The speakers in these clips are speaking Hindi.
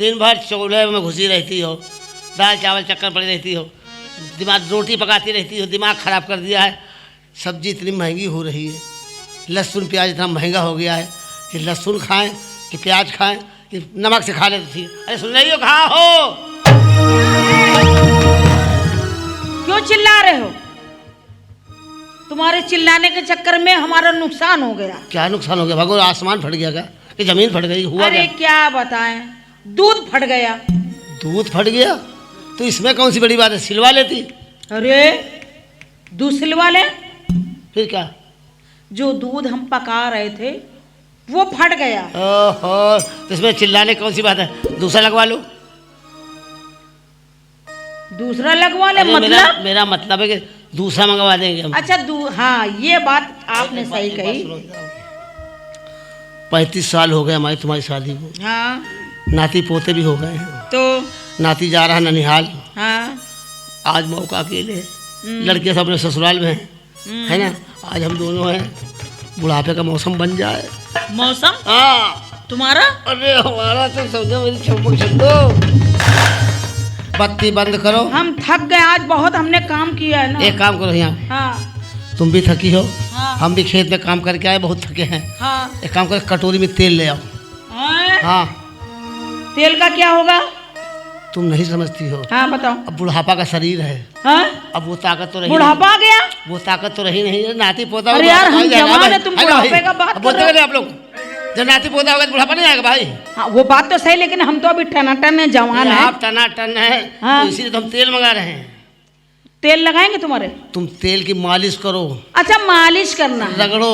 दिन भर चूल्हे में घुसी रहती हो, दाल चावल चक्कर पड़ी रहती हो, दिमाग रोटी पकाती रहती हो, दिमाग ख़राब कर दिया है। सब्जी इतनी महंगी हो रही है, लहसुन प्याज इतना महंगा हो गया है कि लहसुन खाएं कि प्याज खाएं कि नमक से खा लेती थी। अरे सुन रही हो, कहाँ हो? क्यों चिल्ला रहे हो? तुम्हारे चिल्लाने के चक्कर में हमारा नुकसान हो गया। क्या नुकसान हो गया? भगवान आसमान फट गया क्या कि जमीन फट गई? हुआ अरे क्या बताएं, दूध फट गया। दूध फट गया तो इसमें कौन सी बड़ी बात है, सिलवा लेती। अरे दूध सिलवा ले? फिर क्या? जो दूध हम पका रहे थे वो फट गया। ओहो, तो इसमें चिल्लाने कौन सी बात है? दूसरा लगवा लो। दूसरा लगवा ले? मतलब मेरा मतलब है कि दूसरा मंगवा देंगे हम। अच्छा हाँ, ये बात आपने सही कही। 35 साल हो गए हमारी तुम्हारी शादी को। हाँ, नाती पोते भी हो गए हैं। तो नाती जा रहा ननिहाल। हाँ, आज मौका अकेले, लड़के सब अपने ससुराल में है ना। आज हम दोनों हैं, बुढ़ापे का मौसम बन जाए। मौसम? हाँ तुम्हारा? अरे हमारा तो समझो, मेरी चुम्बक छो। बत्ती बंद करो। हम थक गए, आज बहुत हमने काम किया है ना। एक काम करो, यहाँ हाँ। तुम भी थकी हो। हाँ। हम भी खेत में काम करके आए, बहुत थके हैं। हाँ। एक काम करो, कटोरी में तेल ले आओ। हाँ। तेल का क्या होगा? तुम नहीं समझती हो। हाँ बताओ। अब बुढ़ापा का शरीर है। हाँ? अब वो ताकत तो रही, बुढ़ापा आ गया? वो ताकत तो रही नहीं, नाती पोता। अरे यार हम जवान है, तुम बुढ़ापे का बात कर रहे हो। आप लोग जब नाती पोता होगा तो बुढ़ापा नहीं आएगा भाई। हाँ वो बात तो सही, लेकिन हम तो अभी टनाटन है, जवान है। आप टनाटन है। हाँ। तो इसीलिए तो हम तेल मंगा रहे हैं। तेल लगाएंगे तुम्हारे? तुम तेल की मालिश करो। अच्छा मालिश करना है? रगड़ो,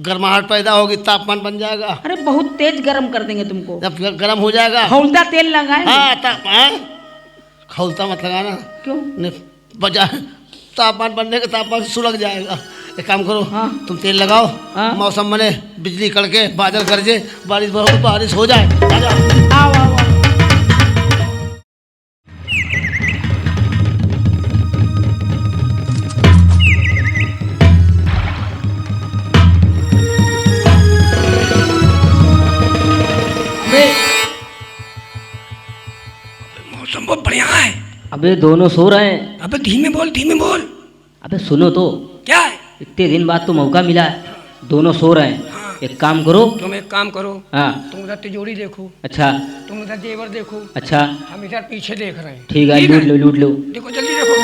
गर्माहट पैदा होगी, तापमान बन जाएगा। अरे बहुत तेज गर्म कर देंगे तुमको। जब गर्म हो जाएगा खौलता तेल लगाएंगे। हाँ, खौलता मत लगाना। क्यों? बजाय तापमान बनने के तापमान से सुलग जाएगा। एक काम करो। हाँ। तुम तेल लगाओ। हाँ। मौसम बने, बिजली कड़के, बादल गरजे, बारिश हो जाए। आ जाओ। आओ आओ आओ। मौसम बहुत बढ़िया है। अबे दोनों सो रहे हैं। अबे धीमे बोल, धीमे बोल। अबे सुनो तो, क्या है? इतने दिन बाद तो मौका मिला है, दोनों सो रहे हैं। हाँ। एक काम करो। तुम एक काम करो। हाँ। तुम उधर तिजोरी देखो। अच्छा। तुम उधर जेवर देखो। अच्छा। हम इधर पीछे देख रहे हैं। ठीक है, लूट लो लूट लो। देखो जल्दी देखो।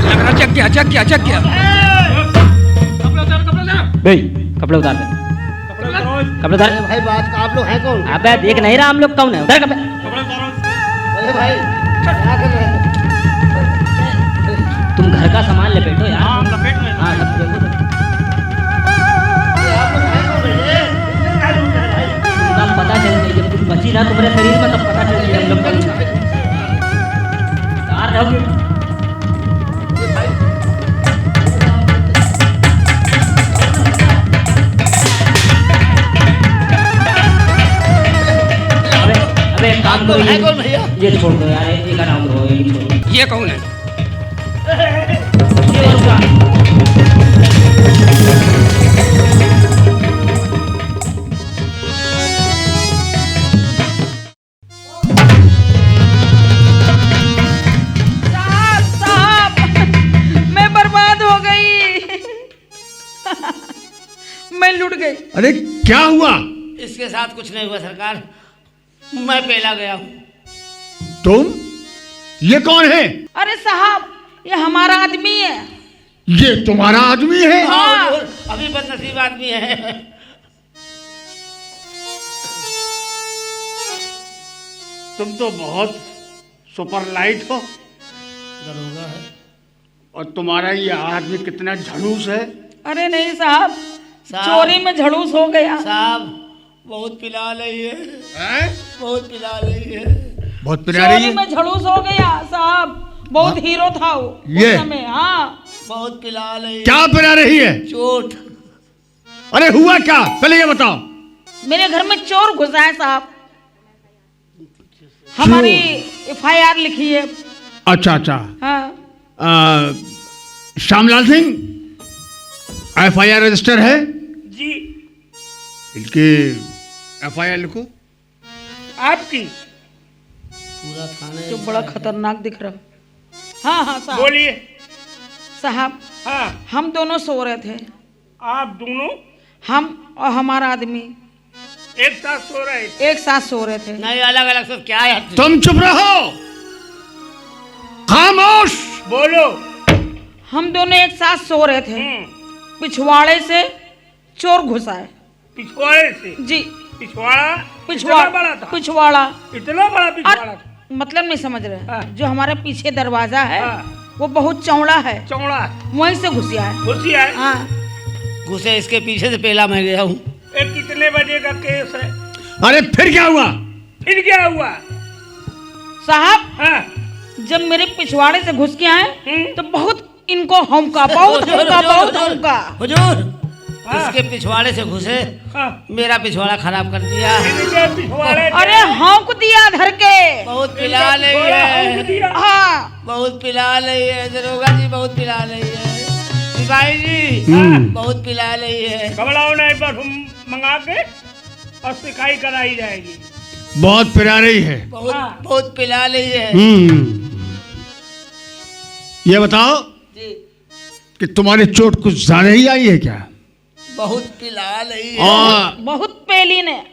लग रहा जग गया। भाई कपड़े उतार दे। कपड़े उतार। भाई बात का आप लोग हैं कौन? अबे देख नहीं रहा हम लोग कौन है? उधर कपड़े। अरे भाई क्या कर रहे हैं? तुम घर का सामान लपेटो यार। हाँ लपेट में। हाँ सब देखो। तब पता चल गई, जब कुछ बची ना तुम्हारे शरीर में तब पता चल गया हम लोग कौन है। यार रहोगे। एक काम करो, है कौन भैया? ये छोड़ दो यार, ये का नाम करो, ये छोड़ो। ये कौन है? ये उसका। साहब, मैं बर्बाद हो गई। मैं लुट गई। अरे क्या हुआ? इसके साथ कुछ नहीं हुआ सरकार, मैं पहला गया हूँ। तुम? ये कौन है? अरे साहब ये हमारा आदमी है। ये तुम्हारा आदमी है? हाँ। अभी बदनसीब आदमी है। तुम तो बहुत सुपर लाइट हो। दरोगा है। और तुम्हारा ये आदमी कितना झड़ूस है। अरे नहीं साहब, चोरी में झड़ूस हो गया। साहब बहुत पिला रही है। बहुत पिला रही है। बहुत पिला रही चोरी है? में झड़ूस हो गया साहब, बहुत हीरो था वो ये? उस समय। हाँ बहुत पिला रही है। क्या पिला रही है? चोट। अरे हुआ क्या, पहले ये बताओ। मेरे घर में चोर घुसा है साहब, हमारी FIR लिखी है। अच्छा अच्छा। हाँ श्यामलाल सिंह, FIR रजिस्टर है? जी। इनके FIR लिखो। आपकी? पूरा थाने जो बड़ा खतरनाक दिख रहा। हाँ हाँ साहब। बोलिए। साहब हाँ। हम दोनों सो रहे थे, आप दोनों हम और हमारा आदमी एक साथ सो रहे थे? एक साथ सो रहे थे। नहीं, अलग अलग सब क्या है? तुम चुप रहो, खामोश। बोलो। हम दोनों एक साथ सो रहे थे, पिछवाड़े से चोर घुसा है। पिछवाड़े से? जी। पिछवाड़ा? पिछवाड़ा इतना बड़ा था? पिछवाड़ा। इतना बड़ा पिछवाड़ा था? मतलब नहीं समझ रहे। हाँ। जो हमारे पीछे दरवाजा है हाँ। वो बहुत चौड़ा है, चौड़ा? वहीं से घुसिया है। घुसिया है? हाँ। घुसे इसके पीछे से पहला मैं गया हूँ। ये कितने बजे का केस है? अरे फिर क्या हुआ? फिर क्या हुआ? साहब हाँ। जब मेरे पिछवाड़े से घुस के आए हम्म। तो बहुत इनको हमका, बहुत हमका, बहुत हमका। हुजूर, हाँ। इसके पिछवाड़े से घुसे, हाँ। मेरा पिछवाड़ा खराब कर दिया। इनके पिछवाड़े से? अरे हौंक दिया धर के। बहुत पिला इनका रही पिछवाड़ा है, हौंक दिया? हाँ। बहुत पिला रही है दरोगा जी, बहुत पिला रही है। सिपाही जी, हम्म। बहुत पिला रही है। घबराओ नहीं, परफ्यूम मंगा के और सिकाई कराई जाएगी। बहुत पिला रही है। बहुत हाँ। बहुत पिला रही है। ये बताओ जी, कि तुम्हारी चोट कुछ ज्यादा ही आई है क्या? बहुत पिला रही है। और बहुत पेली ने।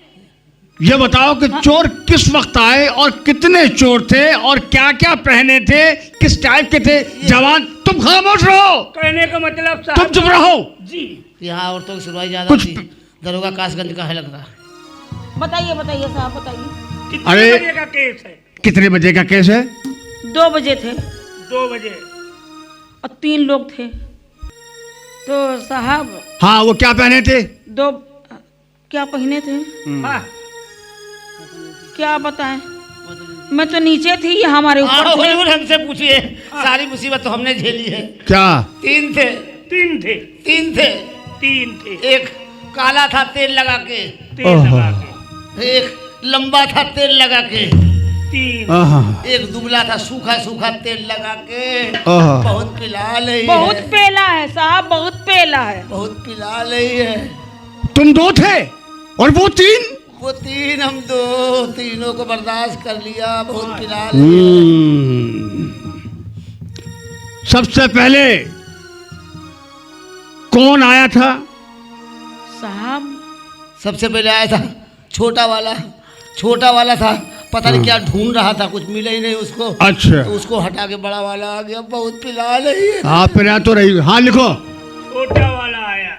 ये बताओ कि चोर किस वक्त आए और कितने चोर थे और क्या क्या पहने थे, किस टाइप के थे? जवान, तुम खामोश रहो, कहने का मतलब तुम साहब। चुप रहो। जी। यहाँ औरतों की सुनवाई ज्यादा कुछ- थी। दरोगा कासगंज का है लगता। बताइए बताइए साहब बताइए। कितने अरे- बजे का केस है? कितने बजे का केस है? 2 बजे थे 2 बजे। और 3 लोग थे। तो साहब हाँ, वो क्या पहने थे? 2 क्या पहने थे, हाँ। क्या बताएं? मैं तो नीचे थी, ये हमारे ऊपर थे। हुजूर हमसे पूछिए, सारी मुसीबत तो हमने झेली है। क्या? 3 थे। 3 थे? 3 थे। 3 थे। एक काला था तेल लगा के, तेल ओहो। लगा के। एक लंबा था तेल लगा के, 3। आहा, एक दुबला था सूखा सूखा तेल लगा के। आहा। बहुत पिला रही बहुत है, पेला है साहब, बहुत पेला है। बहुत पिला रही है। तुम 2 थे और वो 3? वो 3, हम 2, तीनों को बर्दाश्त कर लिया। बहुत पिला रही है। सबसे पहले कौन आया था? साहब सबसे पहले आया था छोटा वाला था, पता नहीं क्या ढूंढ रहा था, कुछ मिला ही नहीं उसको। अच्छा। तो उसको हटा के बड़ा वाला आ गया। बहुत पिला रही है। हाँ, पिला तो रही। हाँ, लिखो। छोटा वाला आया,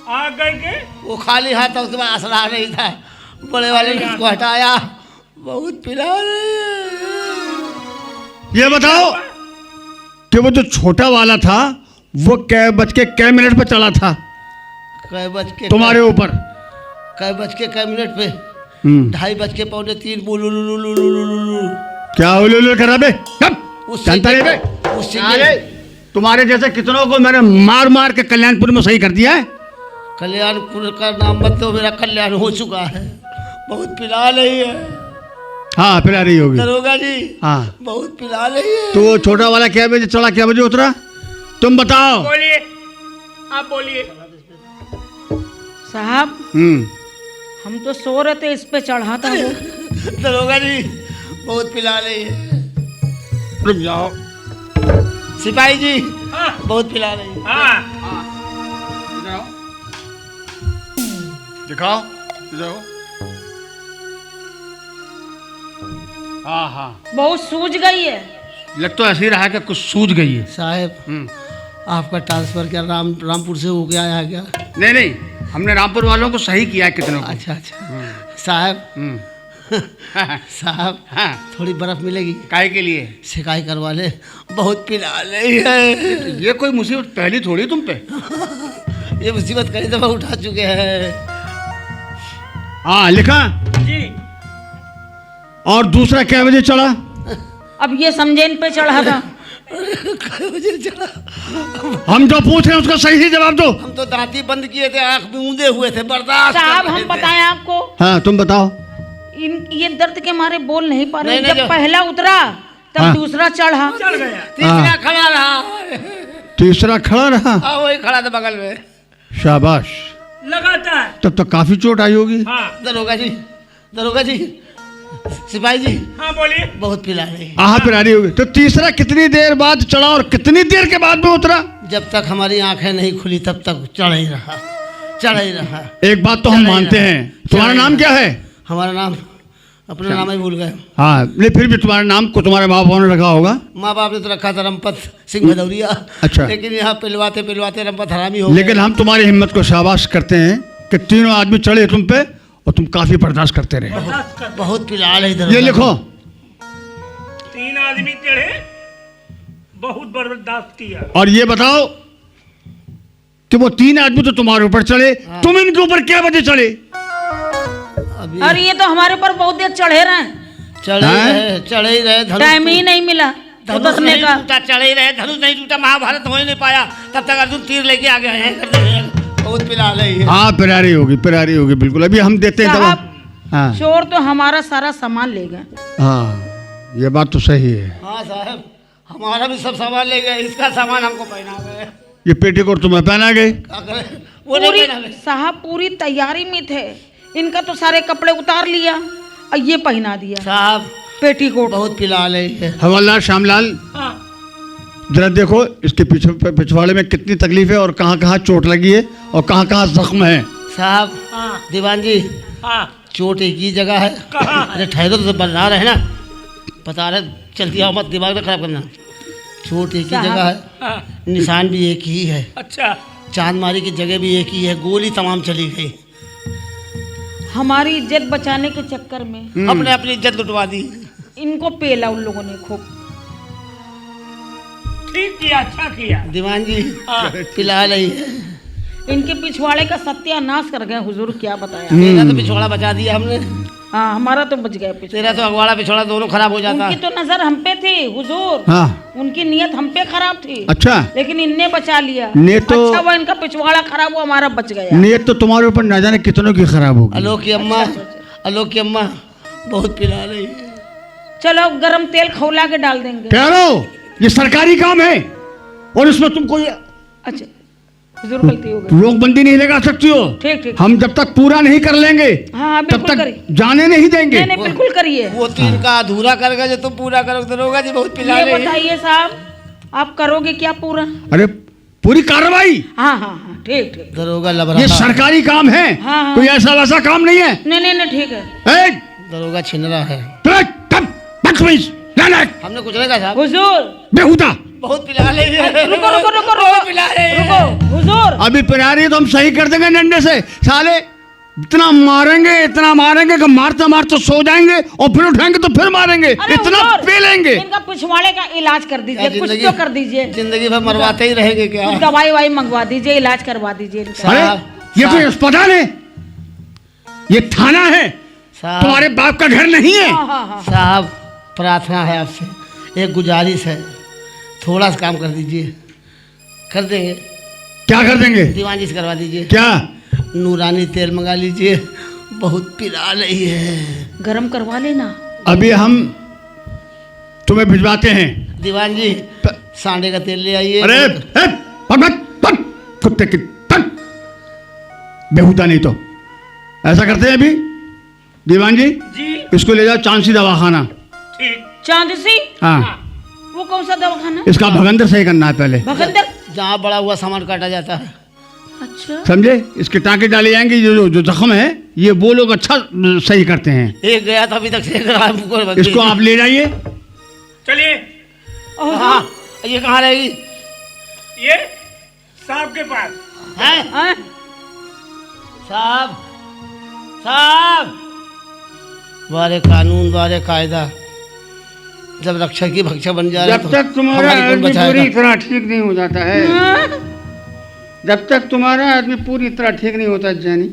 आ करके वो खाली हाथ था, उसके बाद असरा नहीं था। बड़े वाले ने उसको हटाया। बहुत पिला रही है। ये बताओ कि वो जो छोटा वाला था वो कै बज के कै मिनट पे चला था कै बज के तुम्हारे ऊपर? कै बज के कै मिनट पे? 2:30 बोलू। क्या उलू कर रहा बे? उससे जानता नहीं बे? उससे अरे, तुम्हारे जैसे कितनों को मैंने मार मार के कल्याणपुर में सही कर दिया है। कल्याणपुर का नाम मत दो, मेरा कल्याण हो चुका है। बहुत पिला रही है हाँ, पिला रही होगी। दरोगा जी। हाँ, बहुत पिला रही है। तो वो छोटा वाला क्या बजे चढ़ा, क्या बजे उतरा? तुम बताओ। बोलिए, आप बोलिए। साहब हम तो सो रहे थे, इस पे चढ़ा था वो। दरोगा जी, बहुत पिला रही है। रुक जाओ। सिपाही जी, हाँ। बहुत पिला रही है। हाँ। दिखाओ, दिखाओ। हाँ हाँ, बहुत सूझ गई है। लग तो ऐसे ही रहा कि कुछ सूझ गई है। साहब, आपका ट्रांसफर क्या रामपुर से हो गया है क्या? नहीं नहीं, हमने रामपुर वालों को सही किया है कितनों को। अच्छा अच्छा। साहब साहब, हाँ, थोड़ी बर्फ मिलेगी? काहे के लिए? शिकाई करवा ले, बहुत पिला रही है। ये कोई मुसीबत पहली थोड़ी तुम पे। ये मुसीबत कई दफा उठा चुके हैं। हाँ, लिखा। जी। और दूसरा क्या बजे चढ़ा? अब ये समझेन पे चढ़ा था। कई बजे चला? हम जो पूछ रहे हैं उसका सही से जवाब दो। हम तो दांती बंद किए थे, आंख में मूंदे हुए थे, बर्दाश्त साहब कर रहे हम थे। बताएं आपको, हाँ, तुम बताओ। ये दर्द के मारे बोल नहीं पा रहे। नहीं, नहीं, जब जो- पहला उतरा तब हाँ। दूसरा चढ़ा, चढ़ गया। तीसरा खड़ा रहा। तीसरा खड़ा रहा। हाँ वही खड़ा था बगल में। शाबाश। लगातार। तब तो काफी चोट आई होगी। हाँ दरोगा जी, दरोगा जी, सिपाही जी, हाँ बोलिए। बहुत पिला रही। आहा पिरारी होगी। तो तीसरा कितनी देर बाद चढ़ा और कितनी देर के बाद में उतरा? जब तक हमारी आंखें नहीं खुली तब तक चढ़ ही रहा, चढ़ ही रहा। एक बात तो हम चढ़ ही मानते रहा। हैं। तुम्हारा चढ़ ही नाम रहा। क्या है? हमारा नाम, अपना नाम ही भूल गए। हाँ, नहीं फिर भी तुम्हारे नाम को तुम्हारे माँ बाप ने रखा होगा। माँ बाप ने तो रखा था रमपत सिंह भदौरिया। अच्छा। लेकिन यहाँ पिलवाते पिलवाते रमपत हरामी हो गए। लेकिन हम तुम्हारी हिम्मत को शाबाश करते हैं कि तीनों आदमी चढ़े तुम पे और तुम काफी बर्दाश्त करते रहे। बर्दाश्त कर। बहुत पिला रही ये लिखो। 3 आदमी चढ़े, बहुत बर्दाश्त किया। और ये बताओ कि वो 3 आदमी तो तुम्हारे ऊपर चढ़े, तुम इनके ऊपर क्या वजह चढ़े? अभी और ये तो हमारे पर बहुत देर चढ़े रहे, चढ़े ही रहे, चढ़े ही रहे। धनुष टाइम ही नहीं मिला धनुष उतरने नहीं का। टूटा, चढ़े ही रहे। धनुष नहीं टूटा, महाभारत हो ही नहीं पाया। तब तक अर्जुन तीर लेके आ गए हैं। बहुत पिला रही है। हाँ पिरारी होगी बिल्कुल। अभी हम देते हैं दवा। साहब, हाँ चोर तो हमारा सारा सामान ले गए। हाँ, ये बात तो सही है। हाँ साहब, हमारा भी सब सामान ले गए। इसका सामान हमको पहना गए। ये पेटीकोट तुम्हें पहना गए। क्या करें? वो नहीं पूरी पहना गए। साहब पूरी तैयारी में थे, इनका तो सारे कपड़े उतार लिया और ये पहना दिया साहब पेटीकोट। बहुत पिला रही है। हवलदार श्यामलाल, हाँ जरा देखो इसके पीछे पिछवाड़े में कितनी तकलीफ है और कहाँ कहाँ चोट लगी है और कहाँ कहाँ जख्म है। साहब, हाँ दीवान जी, हाँ चोट एक ही जगह है। कहाँ? अरे ठहरो तो बता रहे ना, बता रहे, चलती आओ मत, दिमाग ना खराब करना। चोट एक ही साहब। जगह है, हाँ। निशान भी एक ही है, अच्छा चांदमारी की जगह भी एक ही है। गोली तमाम चली गई। हमारी इज्जत बचाने के चक्कर में अपने अपनी इज्जत लुटवा दी। इनको पेला उन लोगों ने खूब। ठीक किया, अच्छा किया। दीवान जी हाँ। पिला रही है। इनके पिछवाड़े का सत्यानाश कर गए हुजूर, क्या बताया। तेरा तो पिछवाड़ा बचा दिया हमने। हाँ, हमारा तो बच गया पिछवाड़ा। तेरा तो अगवाड़ा पिछवाड़ा दोनों खराब हो जाता। उनकी तो नजर हम पे थी हुजूर, हाँ उनकी नीयत हम पे खराब थी। अच्छा, लेकिन इनने बचा लिया। ने तो- अच्छा हुआ इनका पिछवाड़ा खराब हुआ, हमारा बच गया। नीयत तो तुम्हारे ऊपर ना जाने कितनों की खराब होगी। आलोक की अम्मा, आलोक की अम्मा बहुत पिला रही है। चलो गरम तेल खौला के डाल देंगे। ठहरो, ये सरकारी काम है और इसमें तुम कोई अच्छा हुजूर, गलती हो गई। रोकबंदी नहीं लगा सकती हो। ठीक ठीक। हम जब तक पूरा नहीं कर लेंगे हाँ तब बिल्कुल तक करिए। जाने नहीं देंगे। नहीं नहीं बिल्कुल करिए। वो तीन का अधूरा कर गए जो तुम पूरा करो। दरोगा जी बहुत पिला ये रही है। बताइए साहब, आप करोगे क्या पूरा? अरे पूरी कार्रवाई, हाँ हाँ हाँ, ठीक ठीक। दरोगा ये लबरा, सरकारी काम है। हाँ, हाँ। कोई ऐसा वैसा काम नहीं है। नहीं नहीं नहीं, ठीक है। ए, दरोगा छिनरा है। बदतमीज, नालायक, हमने कुछ नहीं कहा साहब। हुजूर बेहुदा। बहुत पिला रही है। रुको रुको रुको बहुत पिला रही है। रुको हुजूर। अभी पिरारी तो हम सही कर देंगे डंडे से। साले इतना मारेंगे कि मारते मारते सो जाएंगे और फिर उठाएंगे तो फिर मारेंगे। अरे इतना हुजूर, पेलेंगे। इनका पिछवाड़े का इलाज कर दीजिए, कुछ तो कर दीजिए। जिंदगी भर मरवाते ही रहेंगे क्या? कुछ दवाई वाई मंगवा दीजिए, इलाज करवा दीजिए इनका। अरे साहब, ये कोई साहब। अस्पताल है? ये थाना है, साहब, तुम्हारे बाप का घर नहीं है। हाँ हाँ हाँ। साहब प्रार्थना है आपसे, एक गुजारिश है, थोड़ा सा काम कर दीजिए। कर देंगे। क्या कर देंगे? दीवान जी से करवा दीजिए। क्या? नूरानी तेल मंगा लीजिए, बहुत पिला रही है। गरम करवा लेना। अभी हम तुम्हें भिजवाते हैं। दीवान जी सांडे का तेल ले आइए। अरे कुत्ते की बेहुदा नहीं तो ऐसा करते हैं। अभी दीवान जी जी इसको ले जाओ चांसी दवाखाना। ठीक। चांदसी, हाँ, वो कौन सा दवाखाना? इसका भगंदर सही करना है पहले, भगंदर। जहाँ बड़ा हुआ सामान काटा जाता है। अच्छा समझे? इसके टाँके डाले जाएंगे। जो जख्म है ये वो लोग अच्छा सही करते हैं। एक गया था अभी तक से रहा है, मुझको बंद इसको आप ले जाइए। चलिए, और हाँ, ये कहाँ रहेगी? ये सांप के पास। हैं? हाँ? साहब, साहब, बारे कानून बारे कायदा, जब रक्षा की भक्षा बन जा रहा जब तक तुम्हारा आदमी पूरी तरह ठीक नहीं हो जाता है, जब तक तुम्हारा आदमी पूरी तरह ठीक नहीं होता जानी।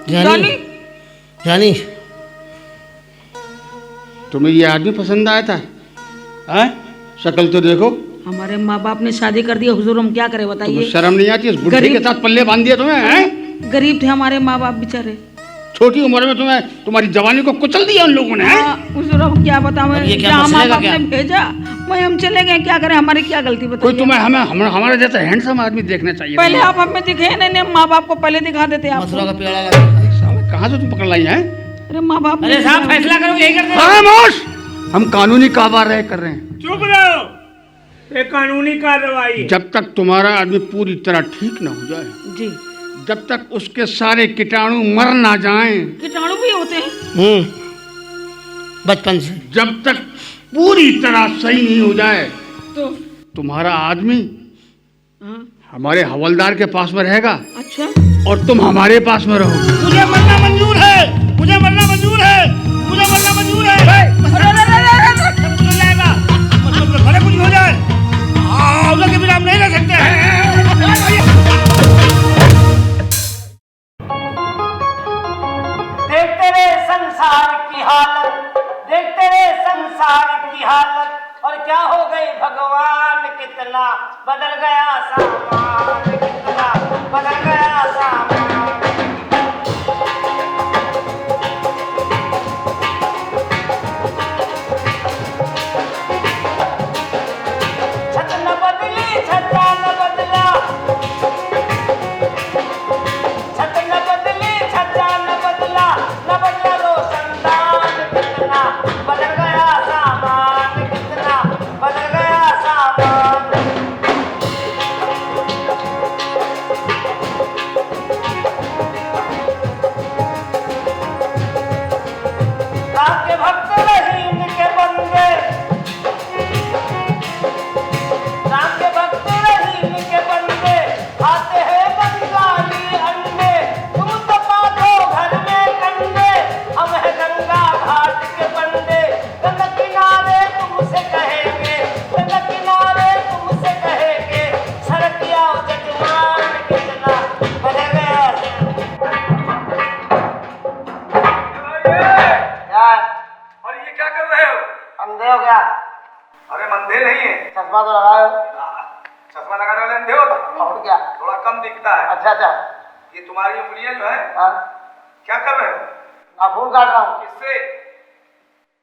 जानी, जानी, तुम्हें ये आदमी पसंद आया था? हैं? शक्ल तो देखो। हमारे माँ बाप ने शादी कर दिया हुजूर, हम क्या करें बताइए। शर्म नहीं आती? उस बुढ़े के गरीब- साथ पल्ले बांध दिया तुम्हें? हैं? गरीब थे हमारे माँ बाप बेचारे। छोटी उम्र में तुम्हारी जवानी को कुचल दिया उन लोगों ने, हैं? हाँ, उस अब क्या बताऊं, अब ये क्या जहाँ मसलेगा माँ बाप क्या? ने भेजा वही हम चले गए, क्या करें, हमारी क्या गलती कोई बताइए। तुम्हें हमारा जैसा हैंडसम आदमी देखना चाहिए। पहले आप हमें दिखे नहीं, माँ बाप को पहले दिखा देते आप। मथुरा का पेड़ा लगा। साले कहाँ से तुम पकड़ लाई हैं? अरे माँ बाप अरे साहब फैसला करो, यही करते हो। खामोश, हम कानूनी कार्रवाई कर रहे हैं। चुप रहो, ये कानूनी कार्रवाई है। जब तक तुम्हारा आदमी पूरी तरह ठीक ना हो जाए, जी, जब तक उसके सारे कीटाणु मर ना जाएं, कीटाणु भी होते हैं। बचपन से जब तक पूरी तरह सही नहीं हो जाए, तो तुम्हारा आदमी हाँ, हमारे हवलदार के पास में रहेगा अच्छा, और तुम हमारे पास में रहोगे। मुझे मरना मंजूर है, मुझे मरना मंजूर है, मुझे मरना मंजूर है। सब कुछ हो जाएगा, मतलब भले कुछ हो जाए, हाँ, उधर के बिना हम नहीं रह सकते। देखते रहे संसार की हालत, देखते रहे संसार की हालत, और क्या हो गई भगवान, कितना बदल गया सामान, कितना बदल गया सामान। छत न बदली, छत्ता न बदला, छत न बदली, छत्ता न बदला, न बदला रोशनदान, कितना बदल गया सामान, कितना बदल गया सामान। राम के भक्त रहीम के बंदे, राम के भक्त रहीम के बंदे, आते हैं बंगाली अंडे, तुम तो पालो घर में कंडे, हम है गंगा घाट के बंदे। गंगा किनारे तुमसे कहेंगे, गंगा किनारे तुमसे कहेंगे, सड़क आओ जजमान, कितना बदल गया। क्या और ये क्या कर रहे हो? अंधे हो गया? अरे मंदे नहीं है, चश्मा तो लगाए हो। चश्मा लगाने वाले अंधे होते हैं। और क्या? थोड़ा कम दिखता है। अच्छा अच्छा। ये तुम्हारी उंगलियां जो है हाँ, क्या कर रहे हो? नाखून काट रहा हूँ। किससे?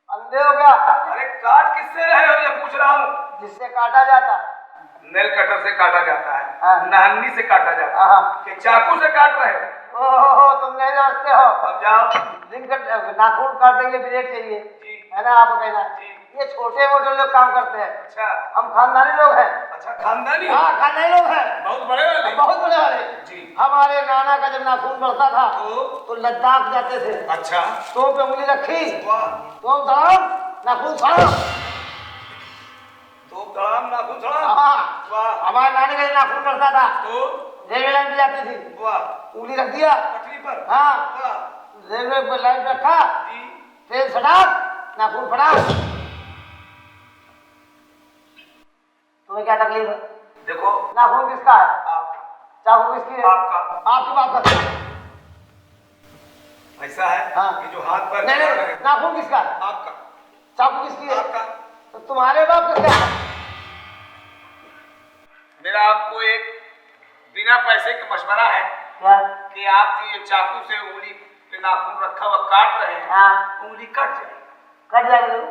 अंधे हो गया? अरे काट किससे रहे हो ये पूछ रहा हूँ। जिससे काटा जाता। नेल कटर से काटा जाता है, हाँ। नहन्नी से काटा जाता हाँ। है, कि चाकू से काट रहे हो? ओहो, तुम नहीं समझते हो। अब जाओ। नाखून काटने के लिए ब्लेड चाहिए, जी। है ना आपको कहना? जी। ये छोटे मोटे लोग काम करते हैं, अच्छा हम खानदानी लोग हैं। अच्छा, खानदानी? हाँ, खानदानी लोग हैं, बहुत बड़े वाले? बहुत बड़े वाले। जी। हमारे नाना का जब नाखून बढ़ता था तो लद्दाख जाते थे, अच्छा, तो पे उंगली रखी, वाह, तो सलाम, नाखून सलाम। तो दाम नाखून छड़ा। हाँ, वाह, हमारे नानी का जब नाखून बढ़ता था, तो रेलवे लाइन पे जाती थी, वाह, उंगली रख दिया, पटरी पर। हाँ, वाह, रेलवे पे लाइन पे रखा, जी। ट्रेन सटाक, नाखून फटाक। तुम्हें क्या तकलीफ है? देखो, नाखून किसका है? आपका। चाकू किसकी है? आपका। आपकी बात कर। ऐसा है? हाँ। ये जो हाथ पर नहीं चला नहीं, रहे, नाखून किसका है? आपका। चाकू किसकी है? आपका। तो तुम्हारे बाप किसका है? मेरा आपको एक बिना पैसे का मशवरा है क्या? कि आप जो ये चाकू से उंगली पे नाखून रखा हुआ काट रहे हैं, हाँ, उंगली कट जाएगी। कट जाएगा तो?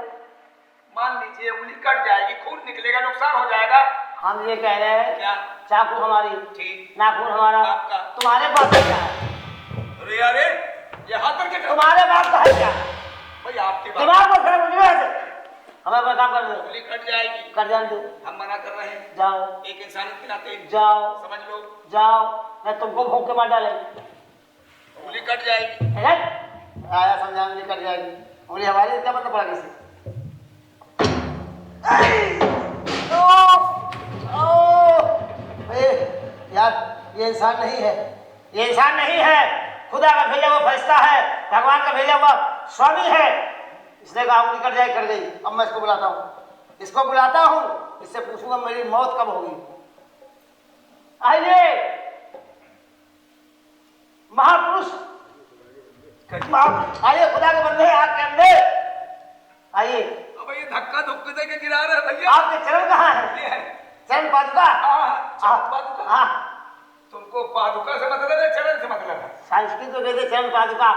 मान लीजिए उंगली कट जाएगी, खून निकलेगा, नुकसान हो जाएगा। हम ये कह रहे हैं, क्या? चाकू हमारी, ठीक। नाखून हमारा, आपका। तुम्हारे पास है क्या? अरे अरे, ये हाथ पर क्या कर- तुम्हारे बाप का है क्या? भाई आपके बात, दिमाग पर खड़े मुझे ऐसे हमें पर काम कर दो, उंगली कट जाएगी, कर जान दो। हम मना कर रहे हैं। जाओ एक इंसानियत के नाते जाओ समझ लो, जाओ, मैं तुमको भोंक के मार डाले। उंगली कट जाएगी। आया समझाने में कर जाएगी उंगली हमारी, क्या मतलब पड़ा किसी? यार ये इंसान नहीं है, ये इंसान नहीं है, खुदा का भेजा हुआ फरिश्ता है, भगवान का भेजा हुआ स्वामी है। इसने कहा उंगली कट जाए, कर गई। अब मैं इसको बुलाता हूँ, इसको बुलाता हूँ, इससे पूछूंगा मेरी मौत कब होगी। आइए महापुरुष, आइए खुदा के बंदे, आपके अंदर आइए। अब ये धक्का धुक्के दे के गिरा रहे हैं भैया। आपके चरण कहाँ है? ये है। चरण पादुका? हाँ, चरण पादुका। हाँ, तुमको पादुका से मतलब है, चरण से मतलब है? हाँ इसकी तो कहते चरण पादुका,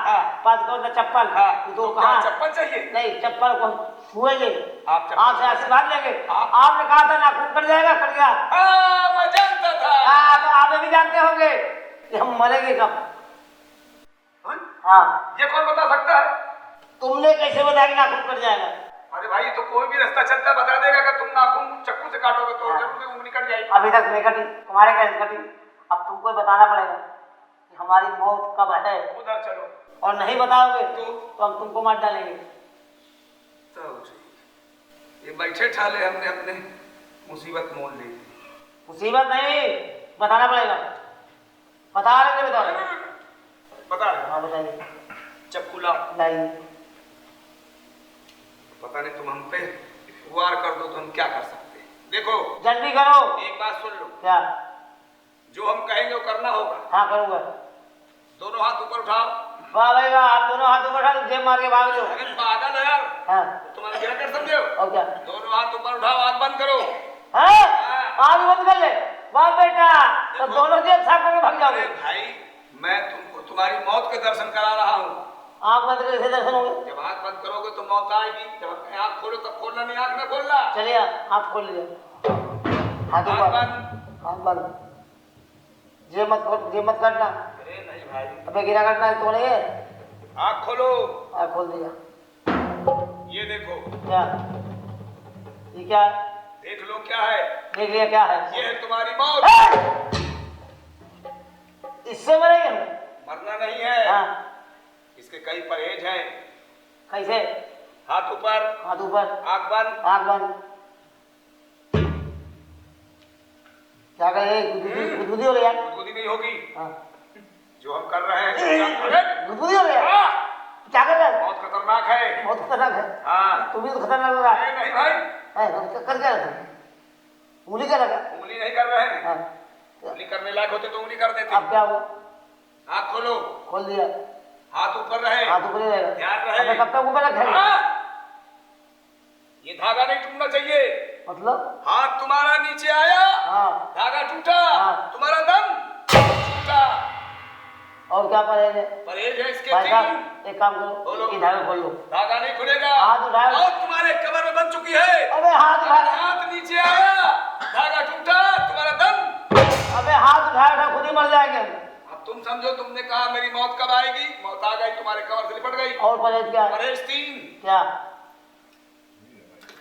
पादुका मतलब चप्पल। हाँ, तो क्या कहाँ चप्पल चाहिए? नहीं, चप्पल को छुएंगे, आप चप्पल- आपसे आशीर्वाद लेंगे। आपने कहा था नाखून कट जाएगा, कट गया। हाँ, मैं जानता था। तो आप भी जानते होंगे कि हम मरेंगे कब। हाँ? हाँ, ये कौन बता सकता है? तुमने कैसे बताया कि नाखून कट जाएगा? अरे भाई, तो कोई भी रास्ता चलता बता देगा कि तुम नाखून चक्कू से काटोगे तो जरूर से उंगली कट जाएगी। अभी तक नहीं कटी, तुम्हारे कैसे कटी? अब तुमको बताना पड़ेगा कि हमारी मौत कब है, उधर चलो। और नहीं बताओगे तो हम तुमको मार डालेंगे। तो ठीक। ये बैठे ठाले हमने अपने मुसीबत मोल ली। मुसीबत नहीं, बताना पड़ेगा। बता रहे नहीं, बता रहे? बता रहे। हाँ बताइए। चक्कू लाओ। लाइए। पता नहीं तुम हम पे वार कर दो तो हम क्या कर सकते हैं। देखो, जल्दी करो। एक बात सुन लो, क्या? जो हम कहेंगे वो करना होगा। हाँ करूँगा। दोनों हाथ ऊपर उठाओ। वाह भाई वाह, आप दोनों हाथ ऊपर उठा दो, जेब मार के भाग जाओ। अरे पागल है यार, हाँ, तुम्हारे क्या कर समझे हो? और क्या? दोनों हाथ ऊपर उठाओ, आंख बंद करो। हाँ, आग बंद कर ले। वाह बेटा, तो दोनों जेब साफ करके भाग अरे जाओगे। भाई, मैं तुमको तुम्हारी मौत के दर्शन करा रहा हूँ। आग बंद करके कैसे दर्शन होंगे? जब आंख बंद करोगे तो मौत आएगी, जब आंख खोलो तब खोलना नहीं, आंख में खोलना। चलिए हाथ खोल लीजिए। हाथ आंख ऊपर, बंद। हाथ बंद। जेब मत काटना। अरे नहीं भाई, अबे गिरा काटना है तो नहीं है। आंख खोलो। आग खोल दिया। ये देखो। क्या? ये क्या है? देख लो क्या है। देख लिया क्या है? ये है तुम्हारी मौत। इससे मरेंगे हम? मरना नहीं है। हाँ, इसके कई परहेज हैं। कैसे? हाथ ऊपर, हाथ ऊपर, आंख बंद। आग बंद। क्या कहे? गुदगुदी हो गया। गुदगुदी नहीं होगी। हाँ, जो हम कर रहे हैं गुदगुदी हो गया। हाँ, क्या कर रहा है? बहुत खतरनाक है। बहुत खतरनाक है। हाँ। तुम भी तो खतरनाक लग रहा है। अरे नहीं भाई, कर क्या रहे थे? उंगली क्या लगा? उंगली नहीं कर रहे हैं। हाँ, उंगली करने लायक होते तो उंगली कर देते। अब क्या हुआ? आंख खोलो, खोल दिया। हाथ ऊपर रहे। हाथ ऊपर ही रहेगा। ध्यान रहे। अबे कब तक ऊपर रखेगा? हाँ। ये धागा नहीं टूटना चाहिए। मतलब? हाथ तुम्हारा नीचे आया, हाँ, धागा टूटा, हाँ। तुम्हारा दम टूटा। और क्या परहेज है? परहेज है इसके भाई 3। साहब एक काम करो, बोलो। ये धागा खोल लो। धागा नहीं खुलेगा। हाथ उठाओ। और तुम्हारे कमर में बन चुकी है। अबे हाथ उठा। हाथ नीचे आया, धागा टूटा, तुम्हारा दम। अबे हाथ उठा खुद ही मर जाएंगे हम। अब तुम समझो, तुमने कहा मेरी मौत कब आएगी, मौत आ गई, तुम्हारे कमर से लिपट गई। और परहेज क्या है? परहेज 3। क्या?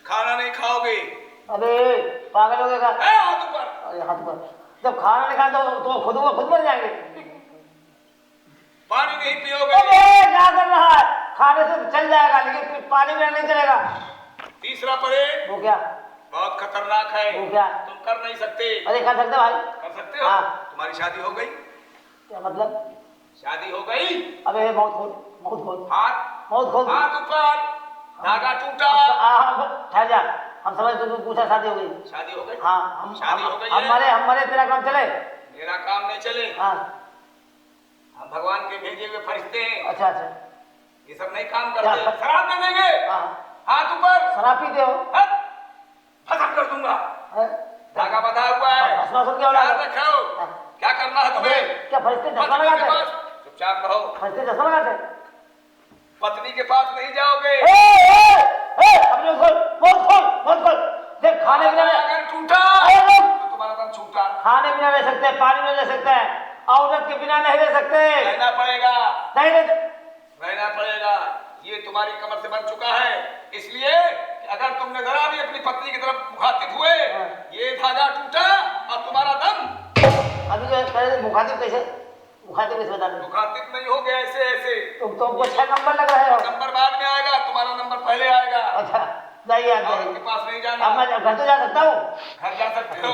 खाना नहीं खाओगे। अबे पागल हो गया क्या? है हाथ ऊपर। अरे हाथ पर जब खाना नहीं खाए तो खुद मर जाएंगे। पानी नहीं पियोगे। अबे क्या कर रहा है? खाने से चल जाएगा लेकिन फिर पानी में नहीं चलेगा। 3रा परहेज वो क्या? बहुत खतरनाक है। वो क्या? तुम कर नहीं सकते। अरे कर सकते भाई। कर सकते हो। हाँ। तुम्हारी शादी हो गई। क्या मतलब? शादी हो गई। अबे मौत खोल, मौत खोल, हाथ, मौत खोल। हाथ ऊपर, धागा टूटा। ठहर जा, हम समझ तुमने पूछा शादी हो गई। शादी हो गई। हाँ, शादी हो गई है। हम मरे तेरा काम चले। मेरा काम नहीं चले। हाँ, हम भगवान के भेजे हुए फरिश्ते हैं। अच्छा अच्छा। ये सब नहीं काम करते। क्या? शराब दे देंगे। हाँ, हाथ ऊपर। शराब पीते हो? हट, खत्म कर दूंगा। हैं? धागा बंधा हुआ है। भस्मासुर क्या औलाद ध्यान है? रखो। हाँ। क्या करना है तुम्हें? क्या फरिश्ते चश्मा पत्नी के लगाते हैं? पास चुपचाप रहो। फरिश्ते चश्मा लगाते हैं? पत्नी के पास नहीं जाओगे। अपने खोल, मौत खोल। देख खाने पीने में अगर टूटा अरे रुक। तो तुम्हारा दम छूटा। खाने बिना रह सकते हैं, पानी में रह सकते हैं, औरत के बिना नहीं रह सकते। रहना पड़ेगा। नहीं रह रहना पड़ेगा। ये तुम्हारी कमर से बन चुका है, इसलिए कि अगर तुमने जरा भी अपनी पत्नी की तरफ मुखातिब हुए, ये धागा टूटा और तुम्हारा दम। अभी जो मुखातिब कैसे बता दो। मुखातिब नहीं हो गया ऐसे ऐसे। तुमको 6 नंबर लग रहे हो। नंबर बाद में आएगा, तुम्हारा नंबर पहले आएगा। अच्छा जाइए आप औरत के जाइए। पास नहीं जाना। अब मैं घर तो जा सकता हूँ। घर जा सकते हो,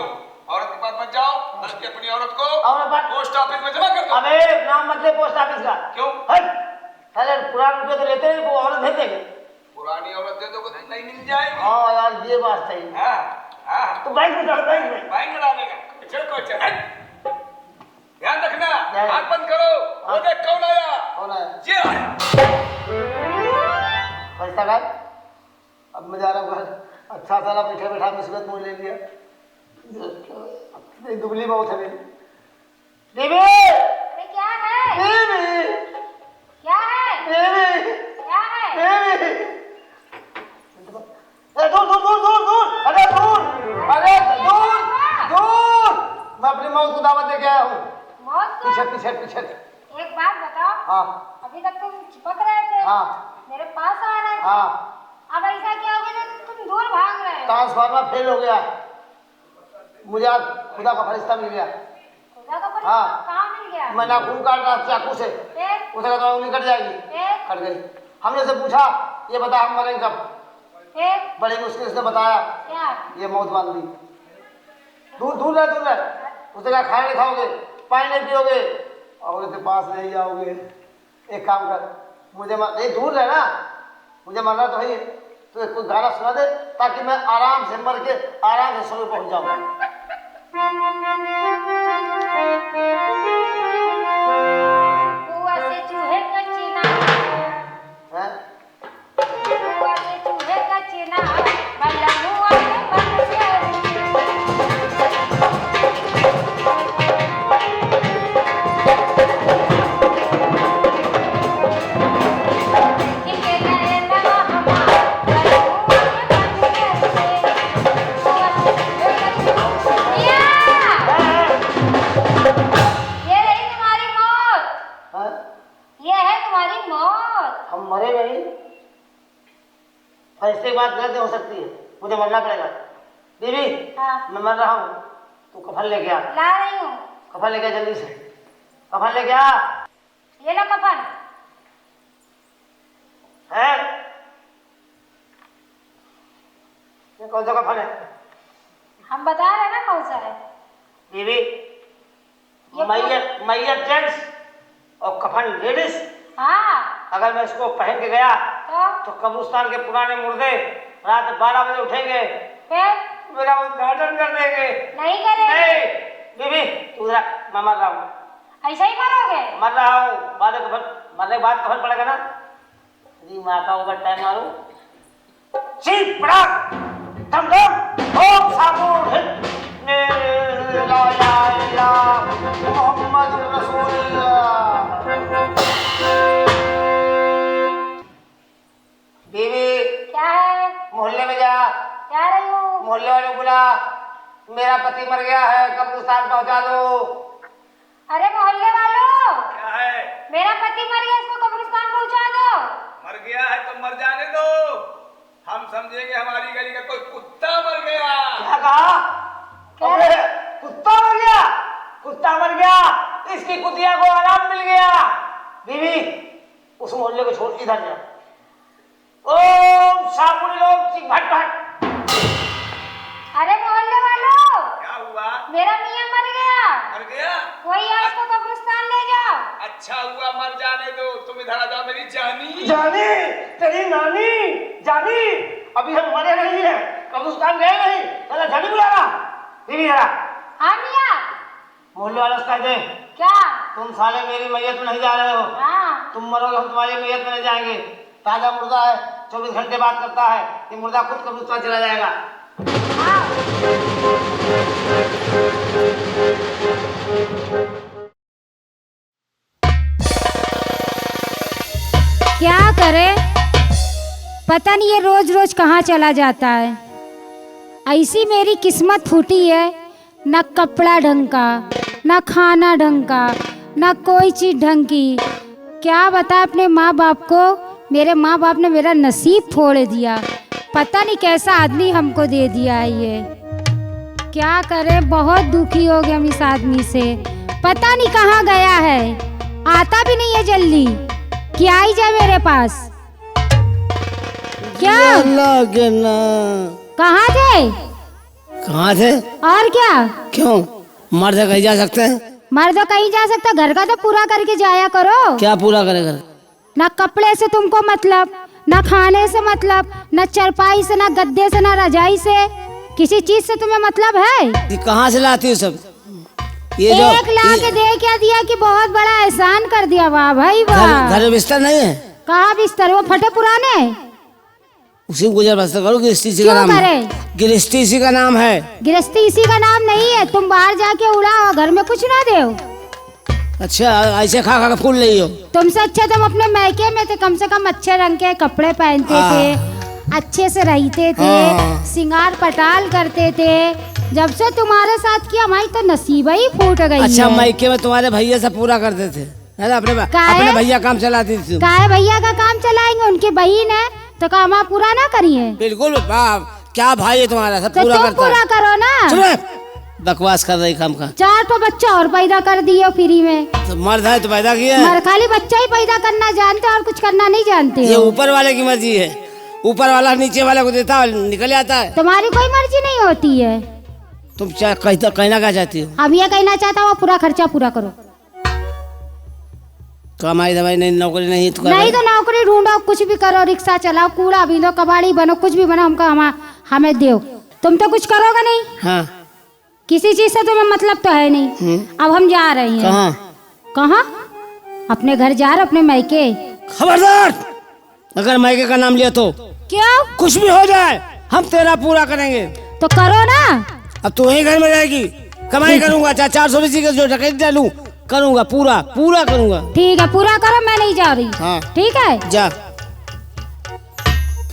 औरत के पास मत जाओ, बल्कि अपनी औरत को और बात पोस्ट ऑफिस में जमा कर दो। अबे नाम मत ले पोस्ट ऑफिस का। क्यों? हट, अरे पुराने रुपये तो लेते हैं, वो औरत भेज देंगे। पुरानी औरत दे दोगे तो नहीं मिल जाएगी। हाँ यार ये बात सही है। हाँ, तो बाइक में चढ़, बाइक में। बाइक में डालेगा। चल को चल। हट। ध्यान रखना, जय। आंख बंद करो। वो देख कौन आया। कौन है? ये आया। फरिश्ता भाई, अब मैं जा रहा हूँ घर। अच्छा साला बैठे बैठा मुसीबत मोल ले लिया। दुबली बहुत है मेरी। बीबी, अरे क्या है? बीबी, पीछे थे। एक बात बताओ, हाँ अभी तक तुम चिपक रहे थे, हाँ मेरे पास आ रहे थे, हाँ। अब ऐसा क्या हो गया कि तुम दूर भाग रहे हो? ट्रांसफार्मर फेल हो गया, मुझे आज खुदा का फरिश्ता मिल गया। खुदा का फरिश्ता हाँ। कहाँ मिल गया? मैं नाखून काट रहा चाकू से, फिर उसे कहता उंगली कट जाएगी, कट गई। हमने से पूछा ये बता हम मरेंगे कब? फिर बड़ी मुश्किल से बताया क्या? ये मौत बांध दी। दूर दूर रह उसने कहा खाना नहीं खाओगे, पानी नहीं पियोगे और उसके पास नहीं जाओगे। एक काम कर, मुझे नहीं दूर रह ना, मुझे मरना तो है, तो कोई गाना सुना दे ताकि मैं आराम से मर के आराम से समय पहुंच जाऊँ। कुआं से चूहे का चीना, हैं? कुआं से चूहे का चीना, बल्लुआ के बन गया। हम मरे नहीं, ऐसे बात गलत हो सकती है, मुझे मरना पड़ेगा। बीबी हाँ। मैं मर रहा हूँ, तू कफन लेके आ। ला रही हूँ। कफन लेके आ जल्दी से, कफन लेके आ। ये लो कफन। है ये कौन सा कफन है? हम बता रहे हैं ना कौन सा है। बीबी मैयत जेंट्स और कफन लेडीज। हाँ अगर मैं इसको पहन के गया तो तो कब्रिस्तान के पुराने मुर्दे रात 12 बजे उठेंगे, फिर मेरा उद्घाटन कर देंगे। नहीं करेंगे। नहीं बीबी तू रख, मैं मर रहा हूँ। ऐसा ही मरोगे? मर रहा हूँ, मरने के बाद कफन पड़ेगा ना। यदि माँ का ओवर टाइम मारू, चीख पड़ाक धम धम ओम साबुन हिट ला इलाहा मोहम्मद रसूलुल्लाह। बीवी क्या है? मोहल्ले में जा, जा रही हूँ। मोहल्ले वाले बुला, मेरा पति मर गया है, कब्रिस्तान पहुंचा दो। अरे मोहल्ले वालों, क्या है? मेरा पति मर गया, इसको कब्रिस्तान पहुंचा दो। मर गया है तो मर जाने दो, हम समझेंगे हमारी गली का कोई कुत्ता मर गया। क्या कहा? अरे कुत्ता मर गया, कुत्ता मर गया, इसकी कुतिया को आराम मिल गया। बीवी उस मोहल्ले को छोड़ इधर जा। ओम साबुन ओम सिंह भट भट। अरे मोहल्ले वालों, क्या हुआ? मेरा मियाँ मर गया, मर गया? कोई है, इसको कब्रिस्तान ले जाओ। अच्छा हुआ, मर जाने दो। तुम इधर आ जाओ मेरी जानी। जानी तेरी नानी जानी, अभी हम मरे नहीं है, कब्रिस्तान गए नहीं, चला जानी बुला रहा। बीवी जरा हाँ मियाँ। मोहल्ले वाले से कह दे क्या? तुम साले मेरी मैयत में नहीं जा रहे हो। हाँ तुम मरोगे, हम तुम्हारी मैयत में नहीं जाएंगे। ताजा मुर्दा है, 24 घंटे बात करता है, ये मुर्दा खुद कब्रिस्तान चला जाएगा। क्या करे, पता नहीं ये रोज रोज कहाँ चला जाता है। ऐसी मेरी किस्मत फूटी है, न कपड़ा ढंग का, न खाना ढंग का, न कोई चीज़ ढंग की। क्या बता अपने माँ बाप को, मेरे माँ बाप ने मेरा नसीब फोड़ दिया। पता नहीं कैसा आदमी हमको दे दिया है ये। क्या करे, बहुत दुखी हो गए हम इस आदमी से। पता नहीं कहाँ गया है, आता भी नहीं है जल्दी कि आई जाए मेरे पास। क्या कहाँ थे? कहाँ थे? और क्या? क्यों मर्द कहीं जा सकते हैं? मर्द कहीं जा सकता, घर का तो पूरा करके जाया करो। क्या पूरा करेगा? न कपड़े से तुमको मतलब, न खाने से मतलब, न चरपाई से, न गद्दे से, न रजाई से, किसी चीज से तुम्हें मतलब है? कहाँ से लाती हो सब? ये जो एक ला के दे क्या दिया कि बहुत बड़ा एहसान कर दिया। वाह भाई वाह। घर में बिस्तर नहीं है? कहाँ बिस्तर, वो फटे पुराने, उसी को गुजर बसर करो। गृहस्थी इसी का क्यों नाम है। करे? गृहस्थी इसी का नाम है। गृहस्थी इसी का नाम नहीं है। तुम बाहर जाके उड़ाओ, घर में कुछ ना दे। अच्छा ऐसे खा खा के फूल नहीं हो? तुमसे अच्छा तुम अपने मैके में थे, कम से कम अच्छे रंग के कपड़े पहनते थे, अच्छे से रहते थे, सिंगार पटाल करते थे, जब से तुम्हारे साथ किया हमारी तो नसीब ही फूट गई अच्छा है। मायके में तुम्हारे भैया से पूरा करते थे है ना, काहे? अपने भैया काम चलाती थी। काहे भैया का काम चलाएंगे, उनकी बहन है तो काम आप पूरा ना करिए। बिल्कुल क्या भाई है तुम्हारा, सब तो पूरा तुम करता पूरा है। करो ना। चुप रह, बकवास कर रही काम का। 4 तो बच्चा और पैदा कर दियो फ्री में। तो मर्द है तो पैदा किया है। मर खाली बच्चा ही पैदा करना जानते और कुछ करना नहीं जानते ये हो। ऊपर वाले की मर्जी है, ऊपर वाला नीचे वाले को देता है निकल आता है। तुम्हारी कोई मर्जी नहीं होती है। तुम कहना क्या चाहती हो? अब ये कहना चाहता हूँ पूरा खर्चा पूरा करो। कमाई दवाई नहीं, नौकरी नहीं तो नहीं तो नौकरी ढूंढो, कुछ भी करो, रिक्शा चलाओ, कूड़ा बीनो, कबाड़ी बनो, कुछ भी बनो, हमको हमें दो। तुम तो कुछ करोगे नहीं। हाँ किसी चीज से तुम्हें मतलब तो है नहीं। अब हम जा रहे हैं। कहाँ? अपने घर जा रहे, अपने मायके। खबरदार, अगर मायके का नाम लिया तो क्यों? कुछ भी हो जाए हम तेरा पूरा करेंगे। तो करो ना। अब तू वही घर में रहेगी, कमाई करूंगा, चाहे 420 का जो डकैती डालूं करूंगा, पूरा करूंगा। ठीक है पूरा करो, मैं नहीं जा रही। हाँ ठीक है जा।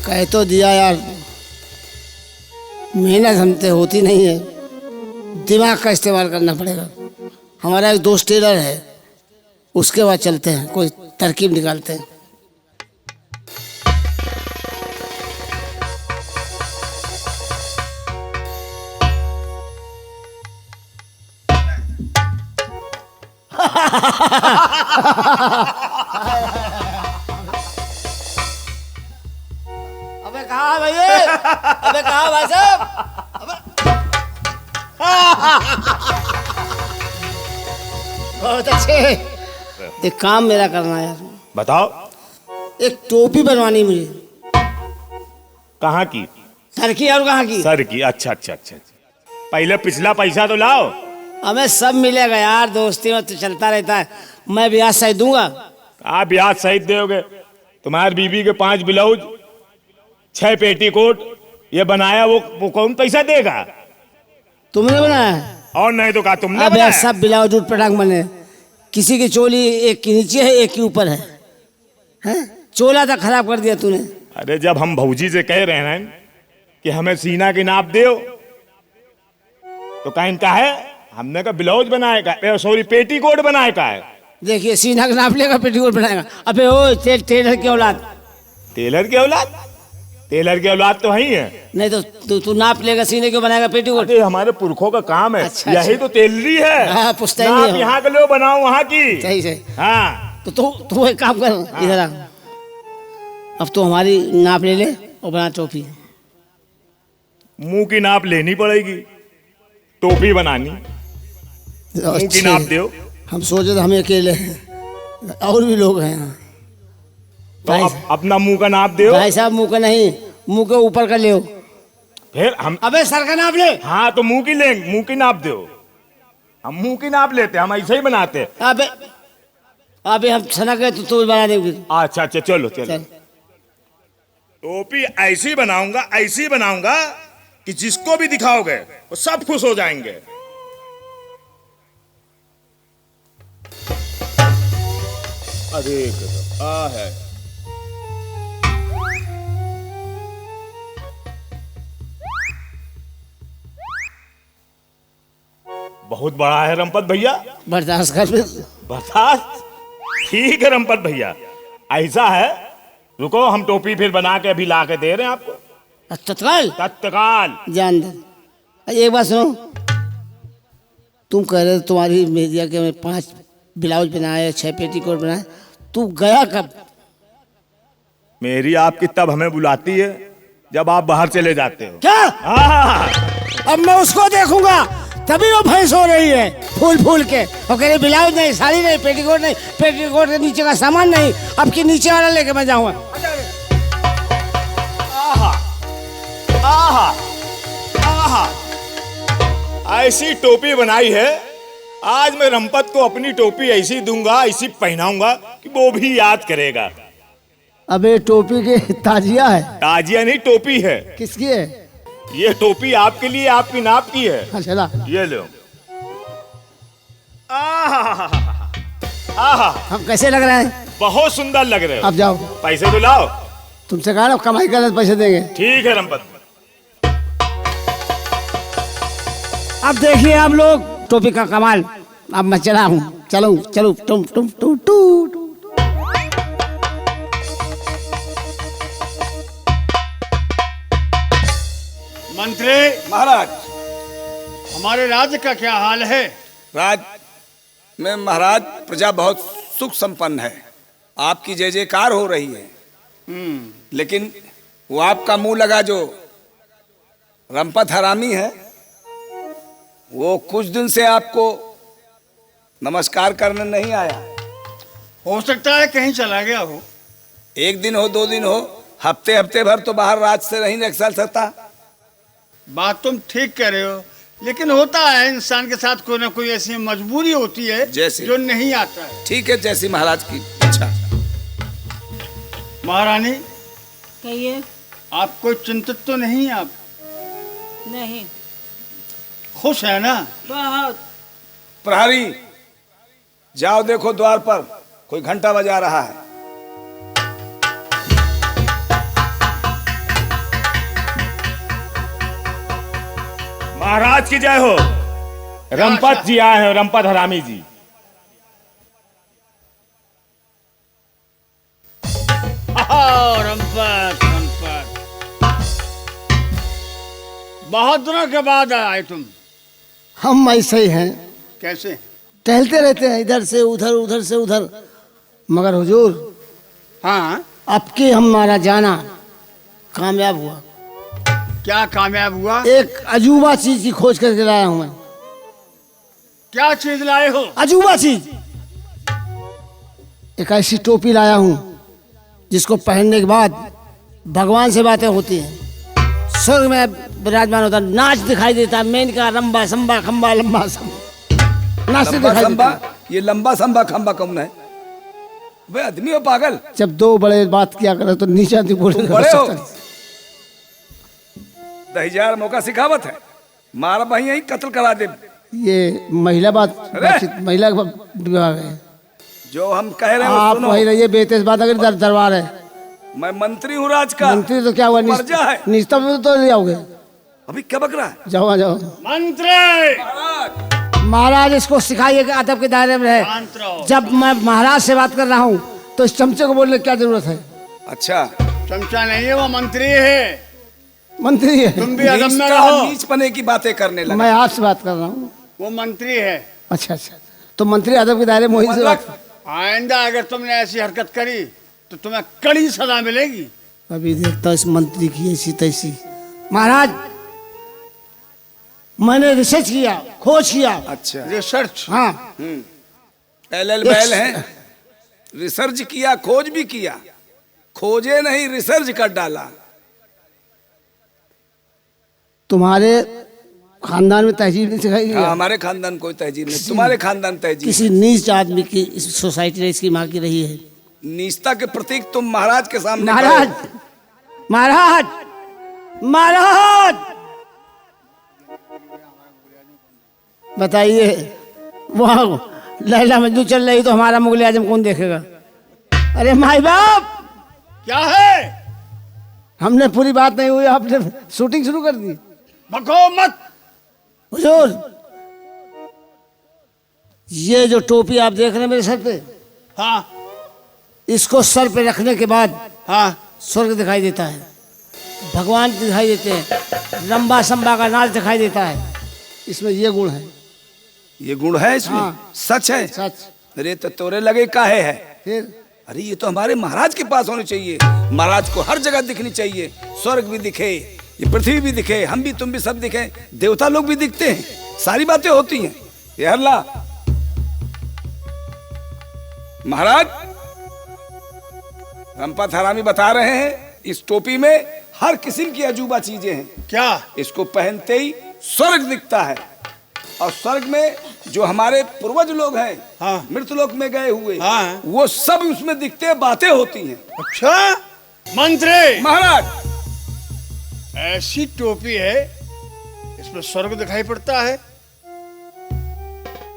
कह तो दिया यार, मेहनत हमसे होती नहीं है, दिमाग का इस्तेमाल करना पड़ेगा। हमारा एक दोस्त टेलर है, उसके बाद चलते हैं, कोई तरकीब निकालते हैं। अबे कहाँ भैया, अबे कहाँ भाई साहब? बहुत अच्छे। एक काम मेरा करना है यार। बताओ। एक टोपी बनवानी मुझे। कहाँ की? सर की। और कहाँ की? सर की। अच्छा। पहले पिछला पैसा तो लाओ। हमें सब मिलेगा यार, दोस्ती में तो चलता रहता है। मैं ब्याज सही दूंगा। आप ब्याज सहित दोगे? तुम्हारी बीबी के 5 ब्लाउज, 6 पेटीकोट ये बनाया, वो कौन पैसा देगा? तुमने बनाया? और नहीं तो कहा तुमने अब बनाया? सब ब्लाउज उठ पटांग बने। किसी की चोली एक की नीचे है, एक की ऊपर है, हैं? चोला तक खराब कर दिया तूने। अरे जब हम भौजी से कह रहे हैं कि हमें सीना की नाप दो, तो कहीं का है हमने का ब्लाउज बनाए का, सॉरी पेटीकोट बनाए का है। देखिए सीना का नाप लेगा, पेटीकोट बनाएगा। अबे ओ टेलर की औलाद। टेलर की औलाद? टेलर की औलाद तो वही है। नहीं तो तू नाप लेगा, सीने क्यों बनाएगा पेटीकोट? अरे हमारे पुरखों का काम है। अच्छा, यही तो टेलरी है। हाँ, पुश्तैनी नाप है। यहाँ के लोग बनाओ वहाँ की। सही से। हाँ तो तू एक काम कर, इधर आ। अब तो हमारी नाप ले ले और बना टोपी। मुंह की नाप लेनी पड़ेगी, टोपी बनानी। मुंह की नाप दो। हम सोचे तो हम अकेले हैं, और भी लोग हैं यहाँ। तो अपना मुंह का नाप दो। भाई साहब मुंह का नहीं, मुंह के ऊपर का ले। फिर हम अबे सर का नाप ले। हाँ तो मुंह की लेंगे, मुंह की नाप दो। हम मुंह की नाप लेते, हम ऐसे ही बनाते। अबे हम सना गए तो तू बना देंगे। अच्छा चलो। टोपी ऐसी बनाऊंगा कि जिसको भी दिखाओगे वो सब खुश हो जाएंगे। अरे है बहुत बड़ा है रमपत भैया। बर्दाश्त कर। बर्दाश्त? ठीक है रमपत भैया, ऐसा है, रुको हम टोपी फिर बना के अभी ला के दे रहे हैं आपको। तत्काल जान दे। एक बात सुनो, तुम कह रहे तुम्हारी मेरिया के 5 ब्लाउज बनाए, 6 पेटीकोट बनाए, तू गया कब? मेरी आपकी तब हमें बुलाती है जब आप बाहर चले जाते हो। क्या? हाँ। अब मैं उसको देखूंगा, तभी वो भैंस हो रही है फूल के, और कह रही ब्लाउज नहीं, साड़ी नहीं, पेटीकोट नहीं, पेटीकोट के नीचे का सामान नहीं, अब के नीचे वाला लेके मैं जाऊंगा। ऐसी टोपी बनाई है, आज मैं रमपत को अपनी टोपी ऐसी दूंगा, ऐसी पहनाऊंगा कि वो भी याद करेगा। अबे टोपी के ताजिया है? ताजिया नहीं, टोपी है। किसकी है? ये टोपी आपके लिए, आपकी नाप की है। अच्छा ये लो। हम कैसे लग रहे हैं? बहुत सुंदर लग रहे हो। अब जाओ, पैसे तो लाओ। तुमसे कहा ना कमाई कर पैसे देंगे। ठीक है रमपत। अब देखिए आप लोग टोपी का कमाल। अब मैं चला हूँ, चलो चलो टुम टुम टू टू। मंत्री महाराज, हमारे राज्य का क्या हाल है? राज में महाराज प्रजा बहुत सुख संपन्न है, आपकी जय जयकार हो रही है। लेकिन वो आपका मुंह लगा जो रंपत हरामी है, वो कुछ दिन से आपको नमस्कार करने नहीं आया। हो सकता है कहीं चला गया हो। एक दिन हो, 2 दिन हो, हफ्ते हफ्ते भर तो बाहर राज से नहीं निकल सकता। बात तुम ठीक कह रहे हो, लेकिन होता है इंसान के साथ कोई ना कोई ऐसी मजबूरी होती है जैसे? जो नहीं आता है। ठीक है, जैसी महाराज की इच्छा। महारानी कहिए। आप कोई चिंतित तो नहीं? आप नहीं, खुश है ना? बहुत। प्रहरी, जाओ देखो द्वार पर कोई घंटा बजा रहा है। महाराज की जय हो। रंपत जी आए हैं, रंपत हरामी जी। रंपत रंपत, बहुत दिनों के बाद आए तुम। हम ऐसे ही हैं, कैसे? टहलते रहते हैं इधर से उधर, उधर से उधर। मगर हुजूर, हाँ, अब के हमारा जाना कामयाब हुआ। क्या कामयाब हुआ? एक अजूबा चीज की खोज करके लाया हूं मैं। क्या चीज लाए हो? अजूबा चीज, एक ऐसी टोपी लाया हूं जिसको पहनने के बाद भगवान से बातें होती हैं, स्वर्ग में विराजमान होता, नाच दिखाई देता, मेनका रंबा संबा खंबा लंबा संबा नाचते लंबा दिखाई संबा, देता। ये लंबा संबा खंबा कौन है? वे आदमी हो पागल। जब दो बड़े बात किया करे तो नीचे आदमी बोले। तुम बड़े हो, 10,000 मौका सिखावत है, मारा भाई यही कत्ल करा दे। ये महिला बातचीत, महिला का विभाग है। जो हम कह रहे हैं वो आप सुनो। वही रहिए, बेतेज बात अगर दरबार है। मैं मंत्री हूँ राज का। मंत्री तो क्या हुआ, प्रजा है। निस्ता में तो ले आओगे। अभी क्या बक रहा है? जाओ जाओ। मंत्री महाराज, इसको सिखाइए कि अदब के दायरे में रहे। शांत रहो। जब मैं महाराज से बात कर रहा हूँ तो इस चमचे को बोलने की क्या जरूरत है? अच्छा, चमचा नहीं है, वो मंत्री है। मंत्री है। तुम भी अदब में नीच रहो। नीच पने की बातें करने लगा। मैं आपसे बात कर रहा हूँ। वो मंत्री है। अच्छा अच्छा, तो मंत्री अदब के दायरे में वही से बात। आइंदा अगर तुमने ऐसी हरकत करी तो तुम्हें कड़ी सजा मिलेगी। अभी देखता हूँ इस मंत्री की ऐसी तैसी। महाराज, मैंने रिसर्च किया, खोज किया। अच्छा, रिसर्च? हाँ, LL बैल है। रिसर्च किया, खोज भी किया। खोजे नहीं, रिसर्च कर डाला। तुम्हारे खानदान में तहजीब नहीं सिखाई गई? हाँ, हमारे खानदान कोई तहजीब नहीं, तुम्हारे खानदान तहजीब। किसी नीच आदमी की इस सोसाइटी ने इसकी माँ की रही है। नीचता के प्रतीक तुम महाराज के सामने महाराज, महाराज, महाराज, बताइए, वहाँ लैला मजनू चल रही तो हमारा मुगल आजम कौन देखेगा? अरे माई बाप, क्या है? हमने पूरी बात नहीं हुई, आपने शूटिंग शुरू कर दी। भगो मत। हुजूर, ये जो टोपी आप देख रहे हैं मेरे सर पे, हाँ इसको सर पे रखने के बाद हाँ, स्वर्ग दिखाई देता है, भगवान दिखाई देते हैं, लंबा संबा का नाच दिखाई देता है। इसमें ये गुण है। ये गुण है इसमें? हाँ। सच है? सच। अरे तो तोरे लगे काहे है? फिर अरे ये तो हमारे महाराज के पास होनी चाहिए। महाराज को हर जगह दिखनी चाहिए, स्वर्ग भी दिखे, ये पृथ्वी भी दिखे, हम भी तुम भी सब दिखे, देवता लोग भी दिखते हैं, सारी बातें होती हैं। ये हल्ला महाराज, रंपत हरामी बता रहे हैं इस टोपी में हर किस्म की अजूबा चीजें हैं। क्या? इसको पहनते ही स्वर्ग दिखता है, और स्वर्ग में जो हमारे पूर्वज लोग हैं, हाँ। मृतलोक में गए हुए, हाँ। वो सब उसमें दिखते हैं, बातें होती हैं। अच्छा मंत्री, महाराज, ऐसी टोपी है इसमें स्वर्ग दिखाई पड़ता है,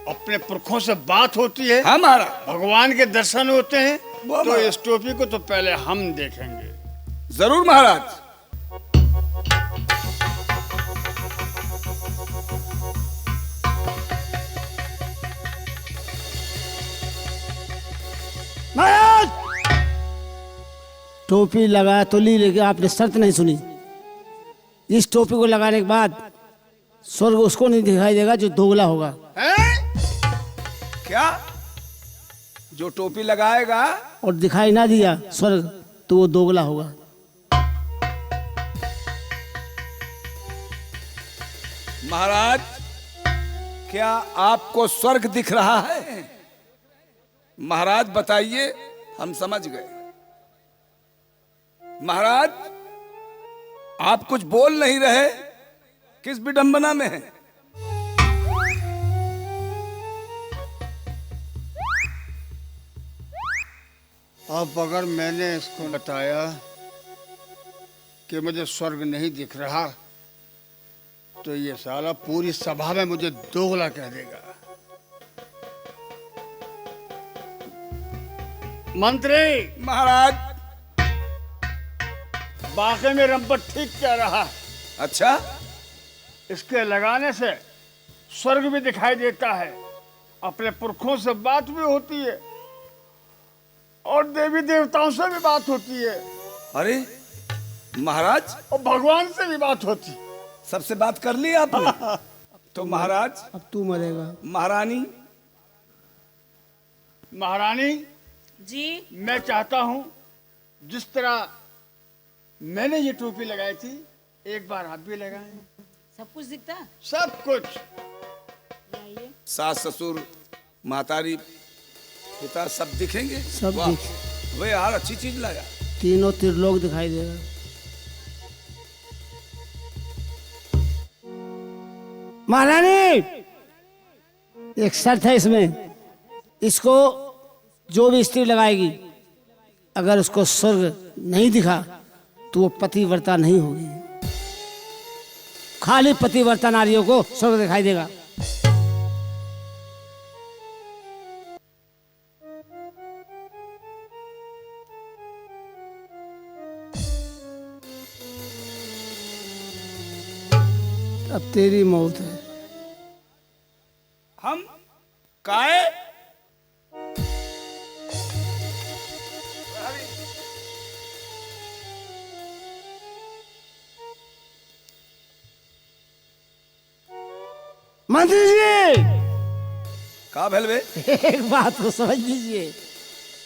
अपने पुरखों से बात होती है, हाँ महाराज, भगवान के दर्शन होते हैं, वाह तो महाराज। इस टोपी को तो पहले हम देखेंगे। जरूर महाराज। टोपी लगा तो ली, लेकिन आपने शर्त नहीं सुनी। इस टोपी को लगाने के बाद स्वर्ग उसको नहीं दिखाई देगा जो दोगला होगा। क्या? जो टोपी लगाएगा और दिखाई ना दिया स्वर्ग तो वो दोगला होगा। महाराज, क्या आपको स्वर्ग दिख रहा है? महाराज बताइए, हम समझ गए। महाराज, आप कुछ बोल नहीं रहे, किस विडंबना में है? अब अगर मैंने इसको बताया कि मुझे स्वर्ग नहीं दिख रहा तो ये साला पूरी सभा में मुझे दोगला कह देगा। मंत्री महाराज, वाकई में रंपट ठीक कह रहा है। अच्छा, इसके लगाने से स्वर्ग भी दिखाई देता है, अपने पुरखों से बात भी होती है और देवी देवताओं से भी बात होती है। अरे महाराज, और भगवान से भी बात होती है। सबसे बात कर ली आपने? तो महाराज, अब तू मरेगा। महारानी, महारानी जी। मैं चाहता हूं जिस तरह मैंने ये टोपी लगाई थी एक बार आप भी लगाएं। सब कुछ दिखता है? सब कुछ। सास ससुर महतारी पिता सब दिखेंगे। सब वाह, दिख- वे यार अच्छी चीज लाया। तीनों त्रिलोक दिखाई देगा। महारानी, एक शर्त है इसमें, इसको जो भी स्त्री लगाएगी अगर उसको स्वर्ग नहीं दिखा तो वो पतिव्रता नहीं होगी। खाली पतिव्रता नारियों को स्वर्ग दिखाई देगा। अब तेरी मौत है। हम काय? मंत्री जी, का भेल बे? एक बात को समझ लीजिए,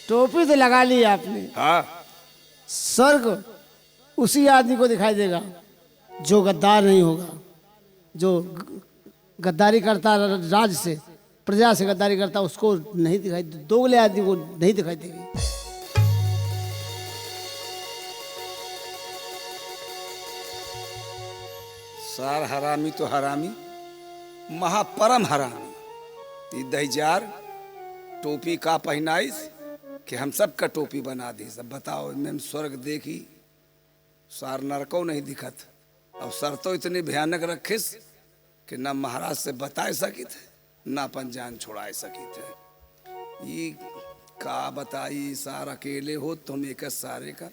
टोपी तो लगा ली आपने, हाँ, स्वर्ग उसी आदमी को दिखाई देगा जो गद्दार नहीं होगा, जो गद्दारी करता राज से, प्रजा से गद्दारी करता, उसको नहीं दिखाई, दोगले आदमी को नहीं दिखाई देगी। सार हरामी तो हरामी, महापरम हरामी। दहीजार टोपी का पहनाइस कि हम सब का टोपी बना दी। सब बताओ, मैं स्वर्ग देखी, सार नरको नहीं दिखत, और सर तो इतनी भयानक रखिस कि ना महाराज से बता सकी थे, ना अपन जान छुड़ा सकी थे। ये का बताई, सार अकेले हो तुम एक सारे का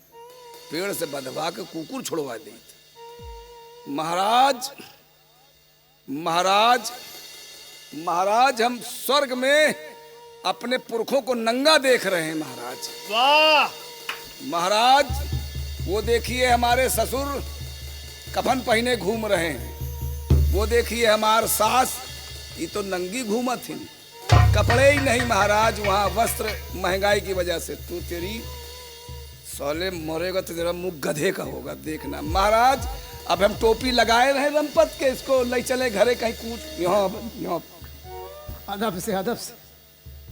पेड़ से बधवा के कुकुर छुड़वा दी। महाराज, महाराज, महाराज, हम स्वर्ग में अपने पुरखों को नंगा देख रहे हैं। महाराज, वाह महाराज, वो देखिए हमारे ससुर कफन पहने घूम रहे हैं। वो देखिए हमार सास, ये तो नंगी घूमत थी, कपड़े ही नहीं महाराज, वहाँ वस्त्र महंगाई की वजह से। तू तेरी सोले मरेगा तो तेरा मुंह गधे का होगा, देखना। महाराज, अब हम टोपी लगाए रहे रंपत के, इसको ले चले घरे कहीं कूच। यहाँ अदब से, अदब से।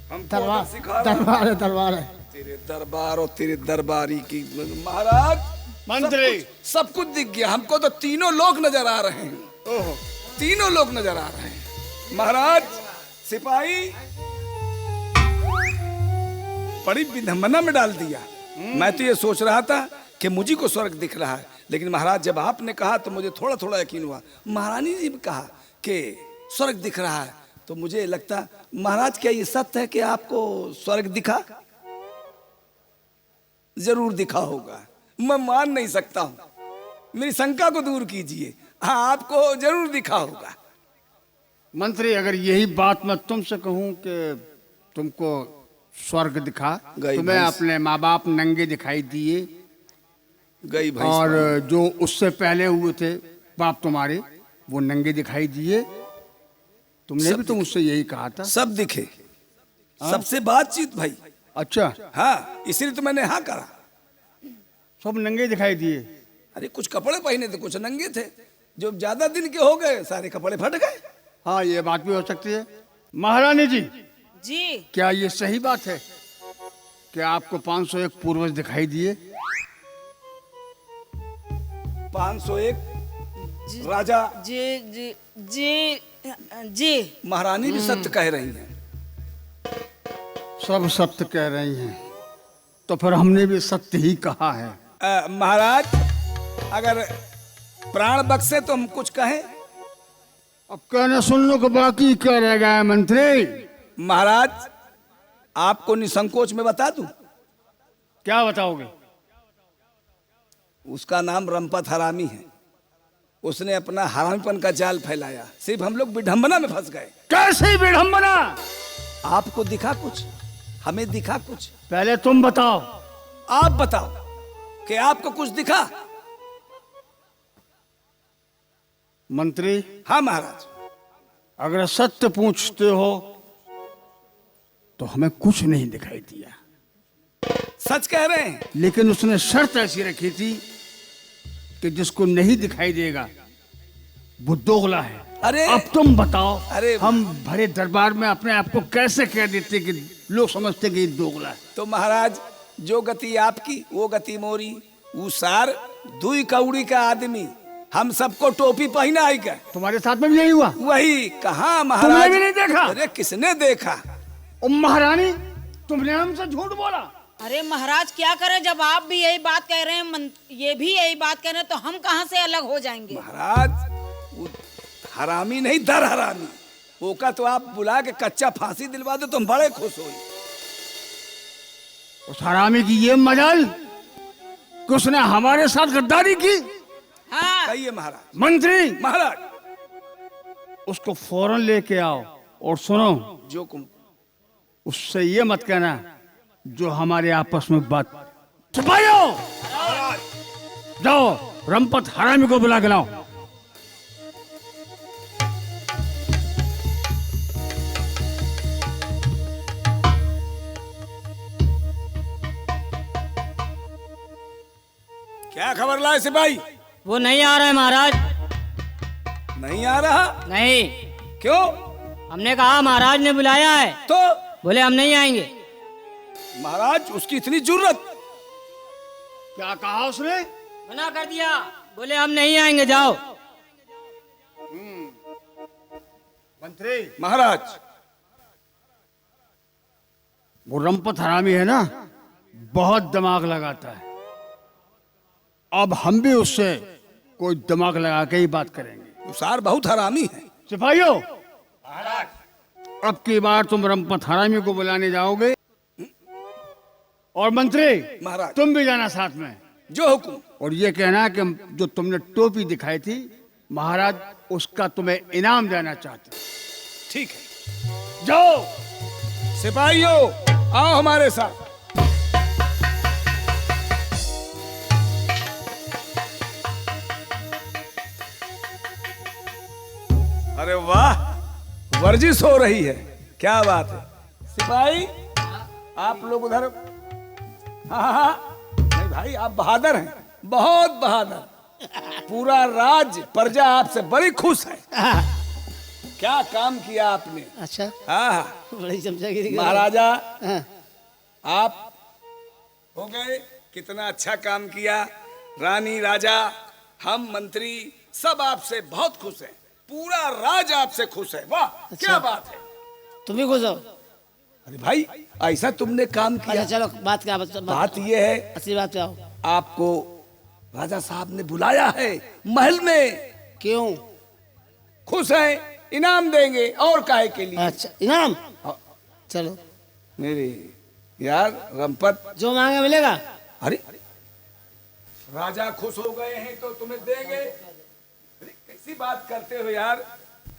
हम दरबार, सिखा दरबार है, दरबार है। तेरे दरबार और तेरे दरबारी की। महाराज, मंत्री, सब कुछ दिख गया हमको, तो तीनों लोग नजर आ रहे हैं। तीनों लोग नजर आ रहे हैं। महाराज, सिपाही बड़ी विडंबना में डाल दिया। मैं तो ये सोच रहा था कि मुझे को स्वर्ग दिख रहा है, लेकिन महाराज जब आपने कहा तो मुझे थोड़ा थोड़ा यकीन हुआ। महारानी जी ने कहा कि स्वर्ग दिख रहा है, तो मुझे लगता, महाराज क्या ये सत्य है कि आपको स्वर्ग दिखा? जरूर दिखा होगा, मैं मान नहीं सकता हूं, मेरी शंका को दूर कीजिए। हाँ, आपको जरूर दिखा होगा। मंत्री, अगर यही बात मैं तुमसे कहूं कि तुमको स्वर्ग दिखा, गई तुम्हें भैंस। अपने माँ बाप नंगे दिखाई दिए, गई भैंस और जो उससे पहले हुए थे बाप तुम्हारे, वो नंगे दिखाई दिए। तुमने भी तो मुझसे यही कहा था। सब दिखे, सबसे बातचीत भाई। अच्छा, हाँ, इसीलिए तो मैंने हाँ करा। सब नंगे दिखाई दिए। अरे कुछ कपड़े पहने थे, कुछ नंगे थे। जो ज्यादा दिन के हो गए सारे कपड़े फट गए। हाँ, ये बात भी हो सकती है। महारानी जी, जी क्या ये सही बात है कि आपको 501 पूर्वज दिखाई दिए? 501 राजा जी जी जी जी महारानी भी सत्य कह रही हैं। सब सत्य कह रही हैं, तो फिर हमने भी सत्य ही कहा है। महाराज, अगर प्राण बख्शे तो हम कुछ कहें। अब कहने सुनने को बाकी क्या रह गया है मंत्री? महाराज, आपको निसंकोच में बता दूं, क्या बताओगे? उसका नाम रंपत हरामी है। उसने अपना हरामीपन का जाल फैलाया, सिर्फ हम लोग विडंबना में फंस गए। कैसी विडंबना? आपको दिखा कुछ, हमें दिखा कुछ। पहले तुम बताओ। आप बताओ कि आपको कुछ दिखा। मंत्री, हाँ महाराज। अगर सत्य पूछते हो तो हमें कुछ नहीं दिखाई दिया। सच कह रहे हैं। लेकिन उसने शर्त ऐसी रखी थी कि जिसको नहीं दिखाई देगा वो दोगला है। अरे अब तुम बताओ, अरे हम भरे दरबार में अपने आप को कैसे कह देते कि लोग समझते कि ये दोगला है? तो महाराज, जो गति आपकी वो गति मोरी। वो सार दुई कौड़ी का आदमी हम सबको टोपी पहना आई का। तुम्हारे साथ में भी यही हुआ? वही कहा महाराज। तुमने भी नहीं देखा? अरे किसने देखा? ओ महारानी, तुमने हमसे झूठ बोला। अरे महाराज क्या करें, जब आप भी यही बात कह रहे हैं, ये भी यही बात कह रहे हैं, तो हम कहाँ से अलग हो जाएंगे? महाराज, वो हरामी नहीं, दर हरामी। वो का तो आप बुला के कच्चा फांसी दिलवा दो तो हम बड़े खुश हो। उस हरामी की ये मजाल कि उसने हमारे साथ गद्दारी की। हाँ कहिए महाराज। मंत्री, महाराज, उसको फौरन लेके आओ और सुनो, जो कुम उससे ये मत कहना जो हमारे आपस में बात। सिपाहियों, जाओ रंपत हरामी को बुला के लाओ। क्या खबर लाए सिपाही? वो नहीं आ रहा है महाराज। नहीं आ रहा? नहीं, क्यों? हमने कहा महाराज ने बुलाया है, तो बोले हम नहीं आएंगे। महाराज, उसकी इतनी जुर्रत? क्या कहा उसने? मना कर दिया, बोले हम नहीं आएंगे, जाओ। मंत्री, महाराज, वो रंपत हरामी है ना, बहुत दिमाग लगाता है। अब हम भी उससे कोई दिमाग लगा के ही बात करेंगे। सार बहुत हरामी है। सिपाहियों, अब की बार तुम रंपत हरामी को बुलाने जाओगे और मंत्री महाराज, तुम भी जाना साथ में। जो हुकुम। और ये कहना कि जो तुमने टोपी दिखाई थी महाराज, उसका तुम्हें इनाम देना चाहते। ठीक है। जाओ। सिपाहियों, आओ हमारे साथ। अरे वाह, वर्जिश हो रही है, क्या बात है। सिपाही, आप लोग उधर। हाँ हाँ, नहीं भाई, आप बहादुर हैं, बहुत बहादुर। पूरा राज प्रजा आपसे बड़ी खुश है। क्या काम किया आपने। अच्छा, हाँ हाँ, बड़ी चमचागिरी कर रहे हो। महाराजा, हाँ, आप हो गए, कितना अच्छा काम किया। रानी, राजा, हम मंत्री सब आपसे बहुत खुश हैं। पूरा राज आपसे खुश है। वाह, क्या बात है। तुम भी खुश हो? अरे भाई, ऐसा तुमने काम किया। अच्छा चलो, बात क्या? बात ये है, असली बात पे आओ। आपको राजा साहब ने बुलाया है महल में। क्यों? खुश हैं, इनाम देंगे। और काहे के लिए? अच्छा, इनाम? चलो। मेरे यार रंपत, जो मांगे मिलेगा। अरे राजा खुश हो गए हैं तो तुम्हें देंगे। अरे कैसी बात करते हो यार।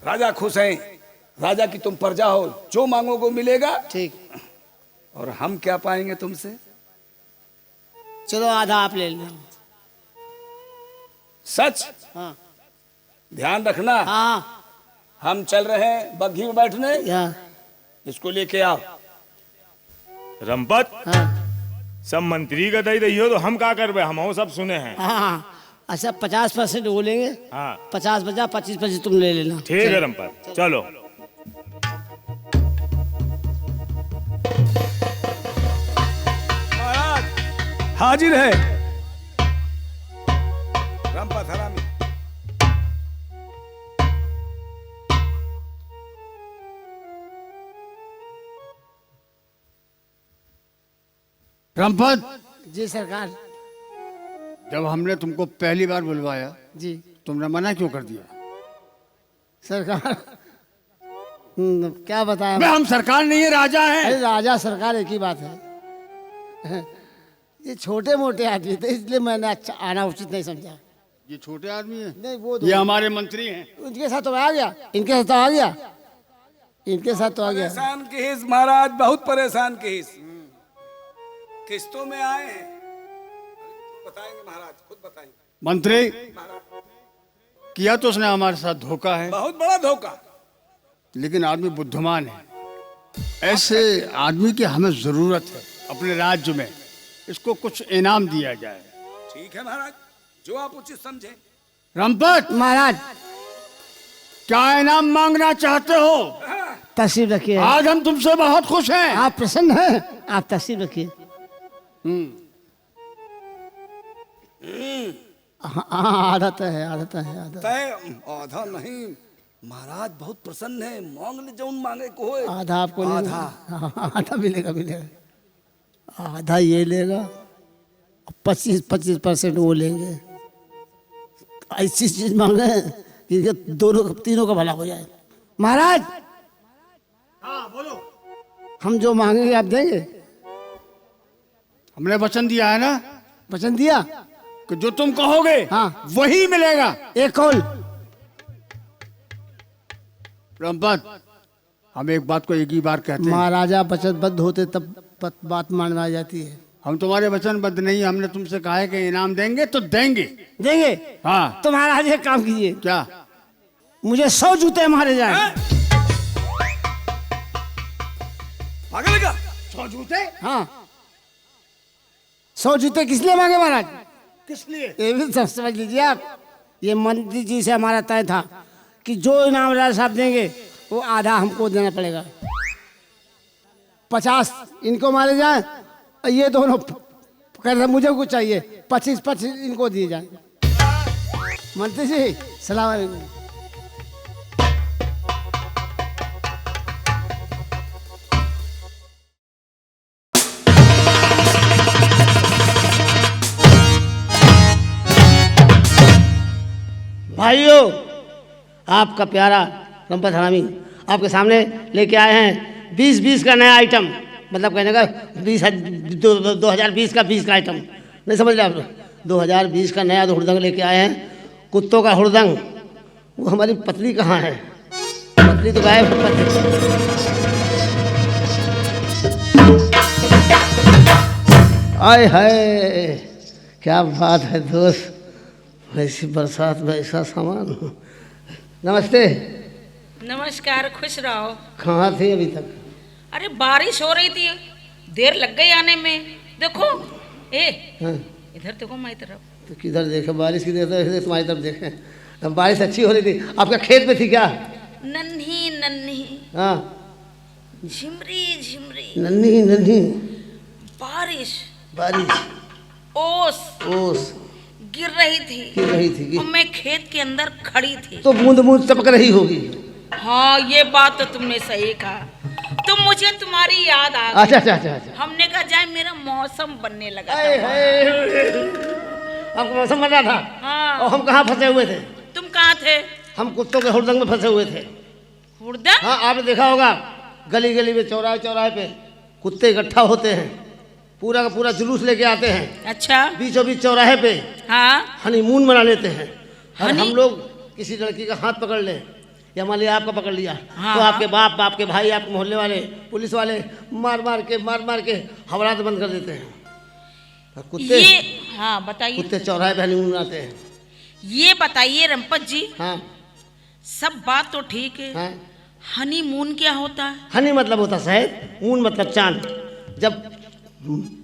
राजा खुश हैं, राजा की तुम प्रजा हो, जो मांगोगे मिलेगा। ठीक। और हम क्या पाएंगे तुमसे? चलो, आधा आप ले लेना। सच? हाँ ध्यान रखना। हाँ हम चल रहे हैं बग्घी में बैठने, या इसको लेके आओ। रंपत, हाँ सब मंत्री का दई रही हो तो हम क्या करबे, हम सब सुने हैं। हाँ। अच्छा 50% वो लेंगे, हाँ 50 25 तुम ले लेना। ठीक है रंपत, चलो। महाराज हाजिर है। रंपत हरामी। रंपत, जी सरकार। जब हमने तुमको पहली बार बुलवाया जी तुमने मना क्यों कर दिया? सरकार क्या बताएं। हम सरकार नहीं है, राजा अरे है। राजा सरकार एक ही बात है। ये छोटे मोटे आदमी थे इसलिए मैंने अच्छा आना उचित नहीं समझा। ये छोटे आदमी है, नहीं वो ये हमारे मंत्री हैं। इनके साथ तो आ गया, इनके साथ तो आ गया, इनके साथ तो आ गया। परेशान की हिस महाराज, बहुत परेशान की हिस। किस्तों में आए हैं, बताएंगे महाराज, खुद बताएंगे। मंत्री, किया तो उसने हमारे साथ धोखा है, बहुत बड़ा धोखा। लेकिन आदमी बुद्धिमान है। ऐसे आदमी की हमें जरूरत है अपने राज्य में। इसको कुछ इनाम दिया जाए। ठीक है महाराज, जो आप उचित समझे। रंपत महाराज क्या इनाम मांगना चाहते हो? तशरीफ रखिए। आज हम तुमसे बहुत खुश हैं। आप प्रसन्न हैं? आप तशरीफ रखिए। हाँ आदत है, आदत है, आदत। तय आधा नहीं महाराज, बहुत प्रसन्न है। मांग ले जो मांगे को होए। आधा आपको आधा। हाँ, आधा मिलेगा, मिलेगा। आधा ये लेगा, 25% वो लेंगे। ऐसी चीज मांगे कि दोनों तीनों का भला हो जाए। महाराज हाँ बोलो। हम जो मांगेंगे आप देंगे? हमने वचन दिया है ना वचन दिया कि जो तुम कहोगे हाँ वही मिलेगा। एक कौल। रंपत, हम एक बात को एक ही बार कहते हैं। महाराजा वचनबद्ध होते तब बात मानवाई जाती है। हम तुम्हारे वचनबद्ध नहीं, हमने तुमसे कहा है कि इनाम देंगे तो देंगे। देंगे? हाँ। तो महाराज एक काम कीजिए, क्या? मुझे 100 जूते मारे जाए। पागल का 100 जूते? हाँ 100 जूते किस लिए मांगे महाराज? किस लिए? ये भी सब समझ लीजिए आप। ये मंत्री जी से हमारा तय था कि जो इनाम राजा साहब देंगे वो आधा हमको देना पड़ेगा। 50 इनको मारे जाए, ये दोनों कह रहे मुझे कुछ चाहिए, 25 इनको दिए जाए। मंत्री जी सलाम अलैकुम। भाइयों, आपका प्यारा रंपत हरामी आपके सामने लेके आए हैं 20-20 का नया आइटम। मतलब कहने का 2020 का 20 का आइटम नहीं समझ रहे आप लोग। 2020 का नया हुड़दंग लेके आए हैं, कुत्तों का हुड़दंग। वो हमारी पत्नी कहाँ है? पत्नी तो गायब। आय हाय क्या बात है दोस्त, वैसी बरसात में ऐसा सामान। नमस्ते। नमस्कार, खुश रहो। कहाँ थे अभी तक? अरे बारिश हो रही थी, देर लग गई आने में। देखो हाँ। इधर देखो मेरी तरफ। तो किधर देखे? बारिश की देर तुम्हारी तरफ देखे। अब बारिश अच्छी हो रही थी। आपका खेत में थी क्या? नन्ही नन्ही हाँ झिमरी झिमरी नन्ही नन्ही बारिश, बारिश, ओस ओस गिर रही थी। गिर रही थी और मैं खेत के अंदर खड़ी थी। तो बूंद बूंद टपक रही होगी। हाँ ये बात तो तुमने सही कहा। तो मुझे तुम्हारी याद आ गई। अच्छा अच्छा अच्छा अच्छा। हमने कहा जाए, मेरा मौसम बनने लगा था। आपको मौसम बन रहा था? हाँ। और हम कहाँ फंसे हुए थे? तुम कहाँ थे? हम कुत्तों के हुड़दंग में फंसे हुए थे। हुड़दंग? हाँ आपने देखा होगा, गली गली में चौराहे चौराहे पे कुत्ते इकट्ठा होते हैं, पूरा का पूरा जुलूस लेके आते हैं। अच्छा। बीचों बीच चौराहे पे हाँ हनीमून मना लेते हैं। और हनी? हम लोग किसी लड़की का हाथ पकड़ लें या मान लिया आपका पकड़ लिया, हाँ, तो हाँ। आपके बाप के भाई, आपके मोहल्ले वाले, पुलिस वाले मार मार के हवलात बंद कर देते हैं। और कुत्ते ये हाँ बताइए। कुत्ते चौराहे पे हनीमून मनाते हैं। ये बताइए रंपत जी, हाँ सब बात तो ठीक है, हाँ। हनीमून क्या होता है? हनी मतलब होता शहद, मून मतलब चांद। जब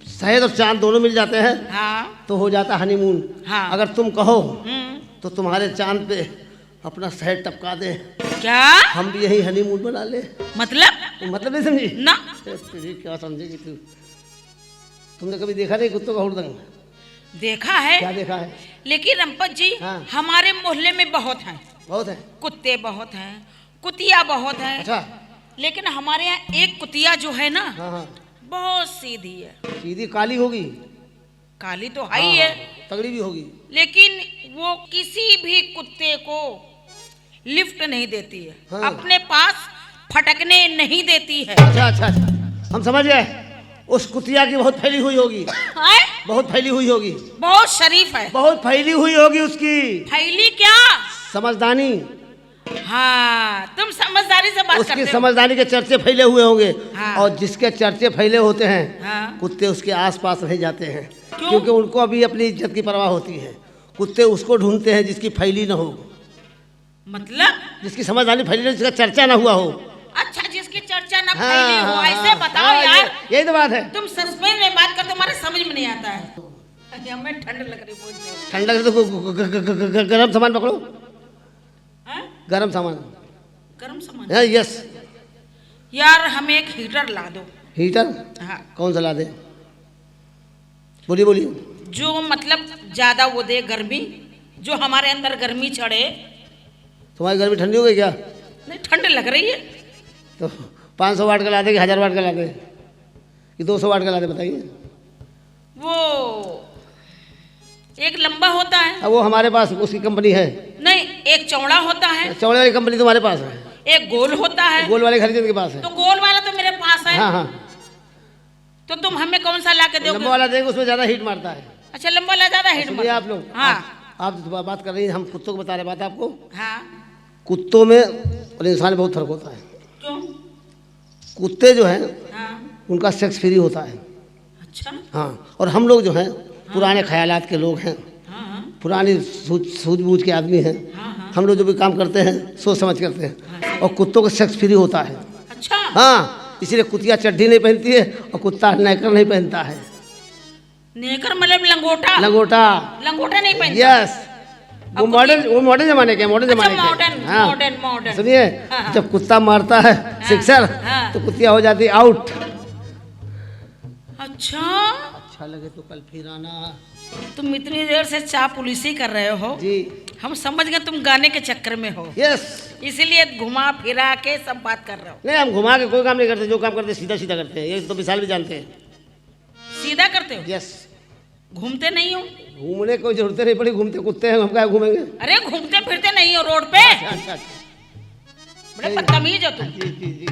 शहद और चांद दोनों मिल जाते हैं हाँ तो हो जाता हनीमून। हाँ। अगर तुम कहो हम्म, तो तुम्हारे चांद पे अपना शहद टपका दे, क्या हम भी यही हनीमून बना ले। मतलब नहीं समझी ना? तेरी क्या समझेगी तू? तुमने कभी देखा नहीं कुत्तों का हुड़दंग? देखा है, क्या देखा है? लेकिन रंपत जी हाँ। हमारे मोहल्ले में बहुत हैं, बहुत है। कुत्ते बहुत हैं, कुतिया बहुत है। अच्छा। लेकिन हमारे यहाँ एक कुतिया जो है ना, हाँ हाँ। बहुत सीधी है। सीधी काली होगी? काली तो है ही है, तगड़ी भी होगी। लेकिन वो किसी भी कुत्ते को लिफ्ट नहीं देती है, हाँ। अपने पास फटकने नहीं देती है। अच्छा अच्छा अच्छा, हम समझ गए। उस कुतिया की बहुत फैली हुई होगी। हैं? बहुत फैली हुई होगी। बहुत शरीफ है। बहुत फैली हुई होगी उसकी फैली क्या? समझदानी। हाँ, तुम समझदारी से बात उसकी करते हो। समझदारी के चर्चे फैले हुए होंगे। हाँ। और जिसके चर्चे फैले होते हैं हाँ। कुत्ते उसके आसपास नहीं जाते हैं। क्यों? क्योंकि उनको अभी अपनी इज्जत की परवाह होती है। कुत्ते उसको ढूंढते हैं जिसकी फैली ना हो, मतलब जिसकी समझदारी फैली ना, जिसका चर्चा ना हुआ हो। अच्छा, जिसकी चर्चा ना हाँ, फैली हो, हाँ, ऐसे हाँ, बताओ हाँ, यार। यही तो बात है। तुम सस्पेंस में बात कर, तुम्हारे समझ में नहीं आता है। हमें ठंड लग रही बहुत। ठंडा से तो गर्म सामान पकड़ो। हैं? गर्म सामान। गर्म सामान। हाँ, यस। यार हमें एक हीटर ला दो। हीटर? हाँ, कौन सा ला दे? बोलिए बोलिए। जो मतलब ज्यादा वो दे गर्मी, जो हमारे अंदर गर्मी चढ़े। तुम्हारी गर्मी ठंडी हो गई क्या? नहीं, ठंड लग रही है। तो 500 वाट का ला दे कि 1000 वाट का ला दे कि 200 वाट का ला दे, बताइए। वो एक लंबा होता है। अब वो हमारे पास उसकी कंपनी है। नहीं, एक चौड़ा होता है। चौड़े वाली कंपनी तुम्हारे पास है। एक गोल होता है। गोल वाले खरीदे के पास है। तो गोल वाला तो मेरे पास है। हाँ हाँ। तो तुम हमें कौन सा ला के दोगे? लंबा वाला देंगे, उसमें ज्यादा हीट मारता है। अच्छा, लंबा वाला ज्यादा हिट इसलिए आप लोग, हाँ आप तो बात कर रही हैं, हम कुत्तों को बता रहे बात आपको। हाँ। कुत्तों में और इंसान में बहुत फर्क होता है। क्यों? कुत्ते जो हैं हाँ। उनका सेक्स फ्री होता है। अच्छा। हाँ, और हम लोग जो हैं पुराने ख्यालात के लोग हैं, हाँ पुरानी सूझबूझ के आदमी हैं। हाँ। हम लोग जो भी काम करते हैं सोच समझ करते हैं। और कुत्तों का सेक्स फ्री होता है। अच्छा। हाँ, इसीलिए कुतिया चड्डी नहीं पहनती है और कुत्ता नेकर नहीं पहनता है। नेकर मतलब लंगोटा? लंगोटा। लंगोटा नहीं पहनता? यस। वो मॉडर्न जमाने के, मॉडर्न अच्छा, जमाने के। Modern modern. सुनिए, हाँ। जब कुत्ता मारता है सिक्सर हाँ। तो कुतिया हो जाती आउट। अच्छा, अच्छा लगे तो कल फिर आना। तुम इतनी देर से चापुलिसी कर रहे हो जी। हम समझ गए तुम गाने के चक्कर में हो, यस। इसीलिए घुमा फिरा के सब बात कर रहे हो। नहीं, हम घुमा के कोई काम नहीं करते। जो काम करते सीधा सीधा करते हैं। ये तो विशाल भी जानते हैं। सीधा करते हो? यस। घूमते नहीं हो? घूमने की जरूरत नहीं पड़ी, घूमते कुत्ते हैं, हम क्या घूमेंगे? अरे घूमते फिरते नहीं हो रोड पे? अच्छा। बड़े बदतमीज हो तुम। जी जी जी।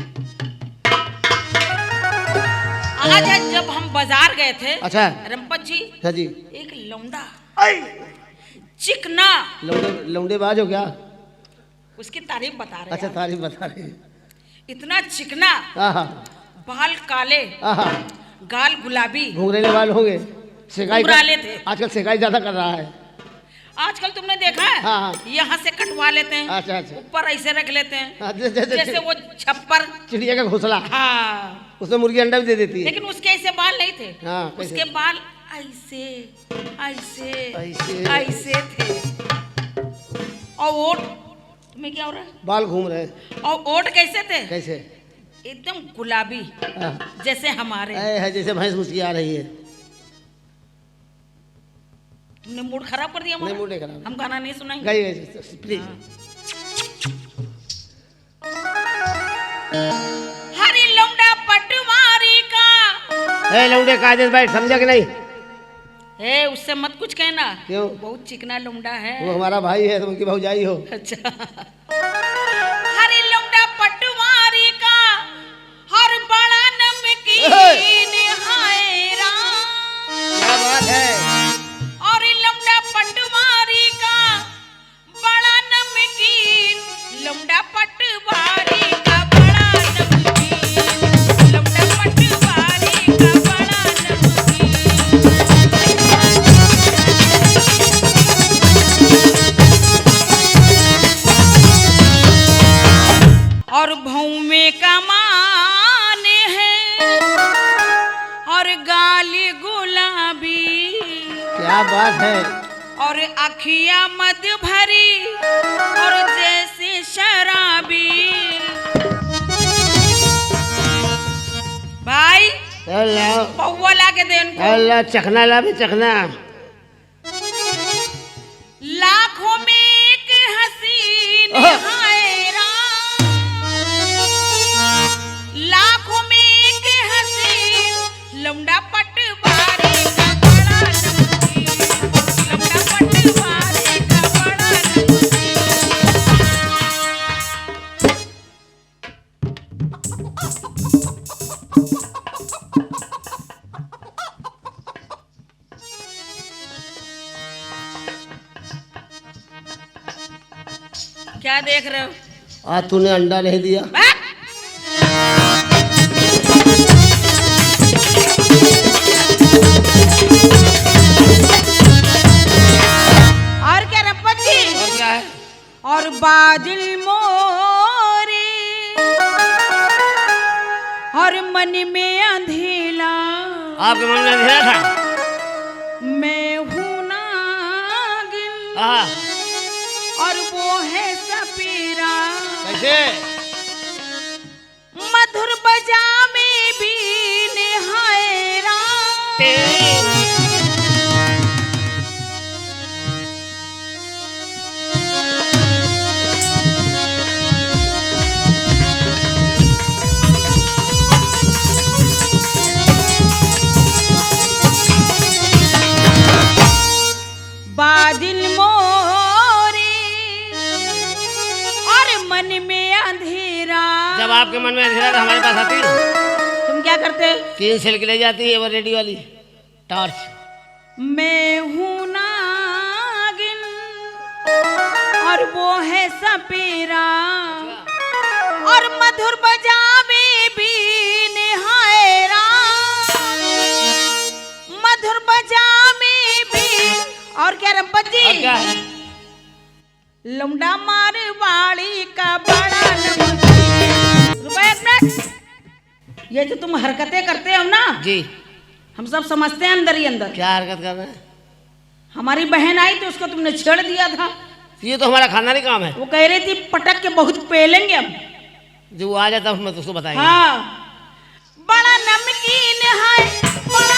आज जब हम बाजार गए थे, अच्छा। रंपत जी, हाँ जी। एक लौंडा चिकना, लौंडे बाज हो क्या? उसकी तारीफ बता रहे अच्छा, हैं। तारीफ बता रहे हैं। इतना चिकना, आहा बाल काले, आहा। गाल गुलाबी, घुंघरेले बाल होंगे। सिकाई घुंघराले थे। आजकल सिकाई ज्यादा कर रहा है। आजकल तुमने देखा है? हाँ, हाँ। यहाँ से कटवा लेते हैं, अच्छा अच्छा। ऊपर ऐसे रख लेते हैं, हाँ, जैसे वो छप्पर। चिड़िया का घोंसला। हाँ, उसमें मुर्गी अंडा भी दे देती है। लेकिन उसके ऐसे बाल नहीं थे। हाँ, कैसे? उसके बाल ऐसे ऐसे ऐसे। ऐसे थे। और ओठ, तुम्हें क्या हो रहा है? बाल घूम रहे हैं। और ओठ कैसे थे? कैसे? एकदम गुलाबी, हाँ। जैसे हमारे। है जैसे भैंस मुस्किया रही है। तुमने मूड खराब कर दिया हमारा। नहीं, मूड नहीं खराब। हम गाना नहीं सुनाएंगे। गई प्लीज। हरी लौंडा पटवारी का। ए लौंडे का आदेश बैठ, समझा कि नहीं? ए, उससे मत कुछ कहना। क्यों? बहुत चिकना लौंडा है। वो हमारा भाई है, तुम उनकी भौजाई हो। अच्छा। हरी लौंडा पटवारी का, हर बड़ा नमकीन हाय राम। क्या बात है? और लौंडा पटवारी का बड़ा नमकीन, लौंडा पटवारी का बड़ा नमकीन, लौंडा पटवारी का बड़ा नमकीन। क्या बात है। और अखिया मद भरी और जैसे शराबी। भाई अल्लाह पौवा ला के दे उनको। अल्लाह चखना ला भी चखना। लाखों में एक हसीन हाय राम, लाखों में एक हसीन लौंडा पटवारी का बड़ा नमकीन, लौंडा पटवारी का बड़ा नमकीन। क्या देख रहे हो? आज तूने अंडा नहीं दिया। और क्या रप्पत जी? और क्या है? और बादल मोरे और मन में अंधेला। आपके मन में अंधेरा था? मैं हूं नागिन हाँ। और वो है सपेरा। कैसे? मधुर बजा में भी निहायरा। बादल मोरे और मन में अंधेरा। जब आपके मन में अंधेरा था हमारे पास आती है? तुम क्या करते? 3 सेल की ले जाती है वो रेडी वाली टॉर्च। मैं हूं नागिन और वो है सपेरा और मधुर बजावे भी निहायरा। मधुर बजावे भी और क्या रब्बत जी? और क्या है? लौंडा मारवाड़ी का बड़ा नमकीन। रुपए एक मिनट। ये जो तुम हरकतें करते हो ना जी, हम सब समझते हैं अंदर ही अंदर। क्या हरकत कर रहे हैं? हमारी बहन आई तो उसको तुमने छेड़ दिया था। ये तो हमारा खानदानी काम है। वो कह रही थी पटक के बहुत पेलेंगे हम। जो वो आ जाता है उसमें तो उसको बताएंगे। हाँ, बड़ा नमकीन है, बड़ा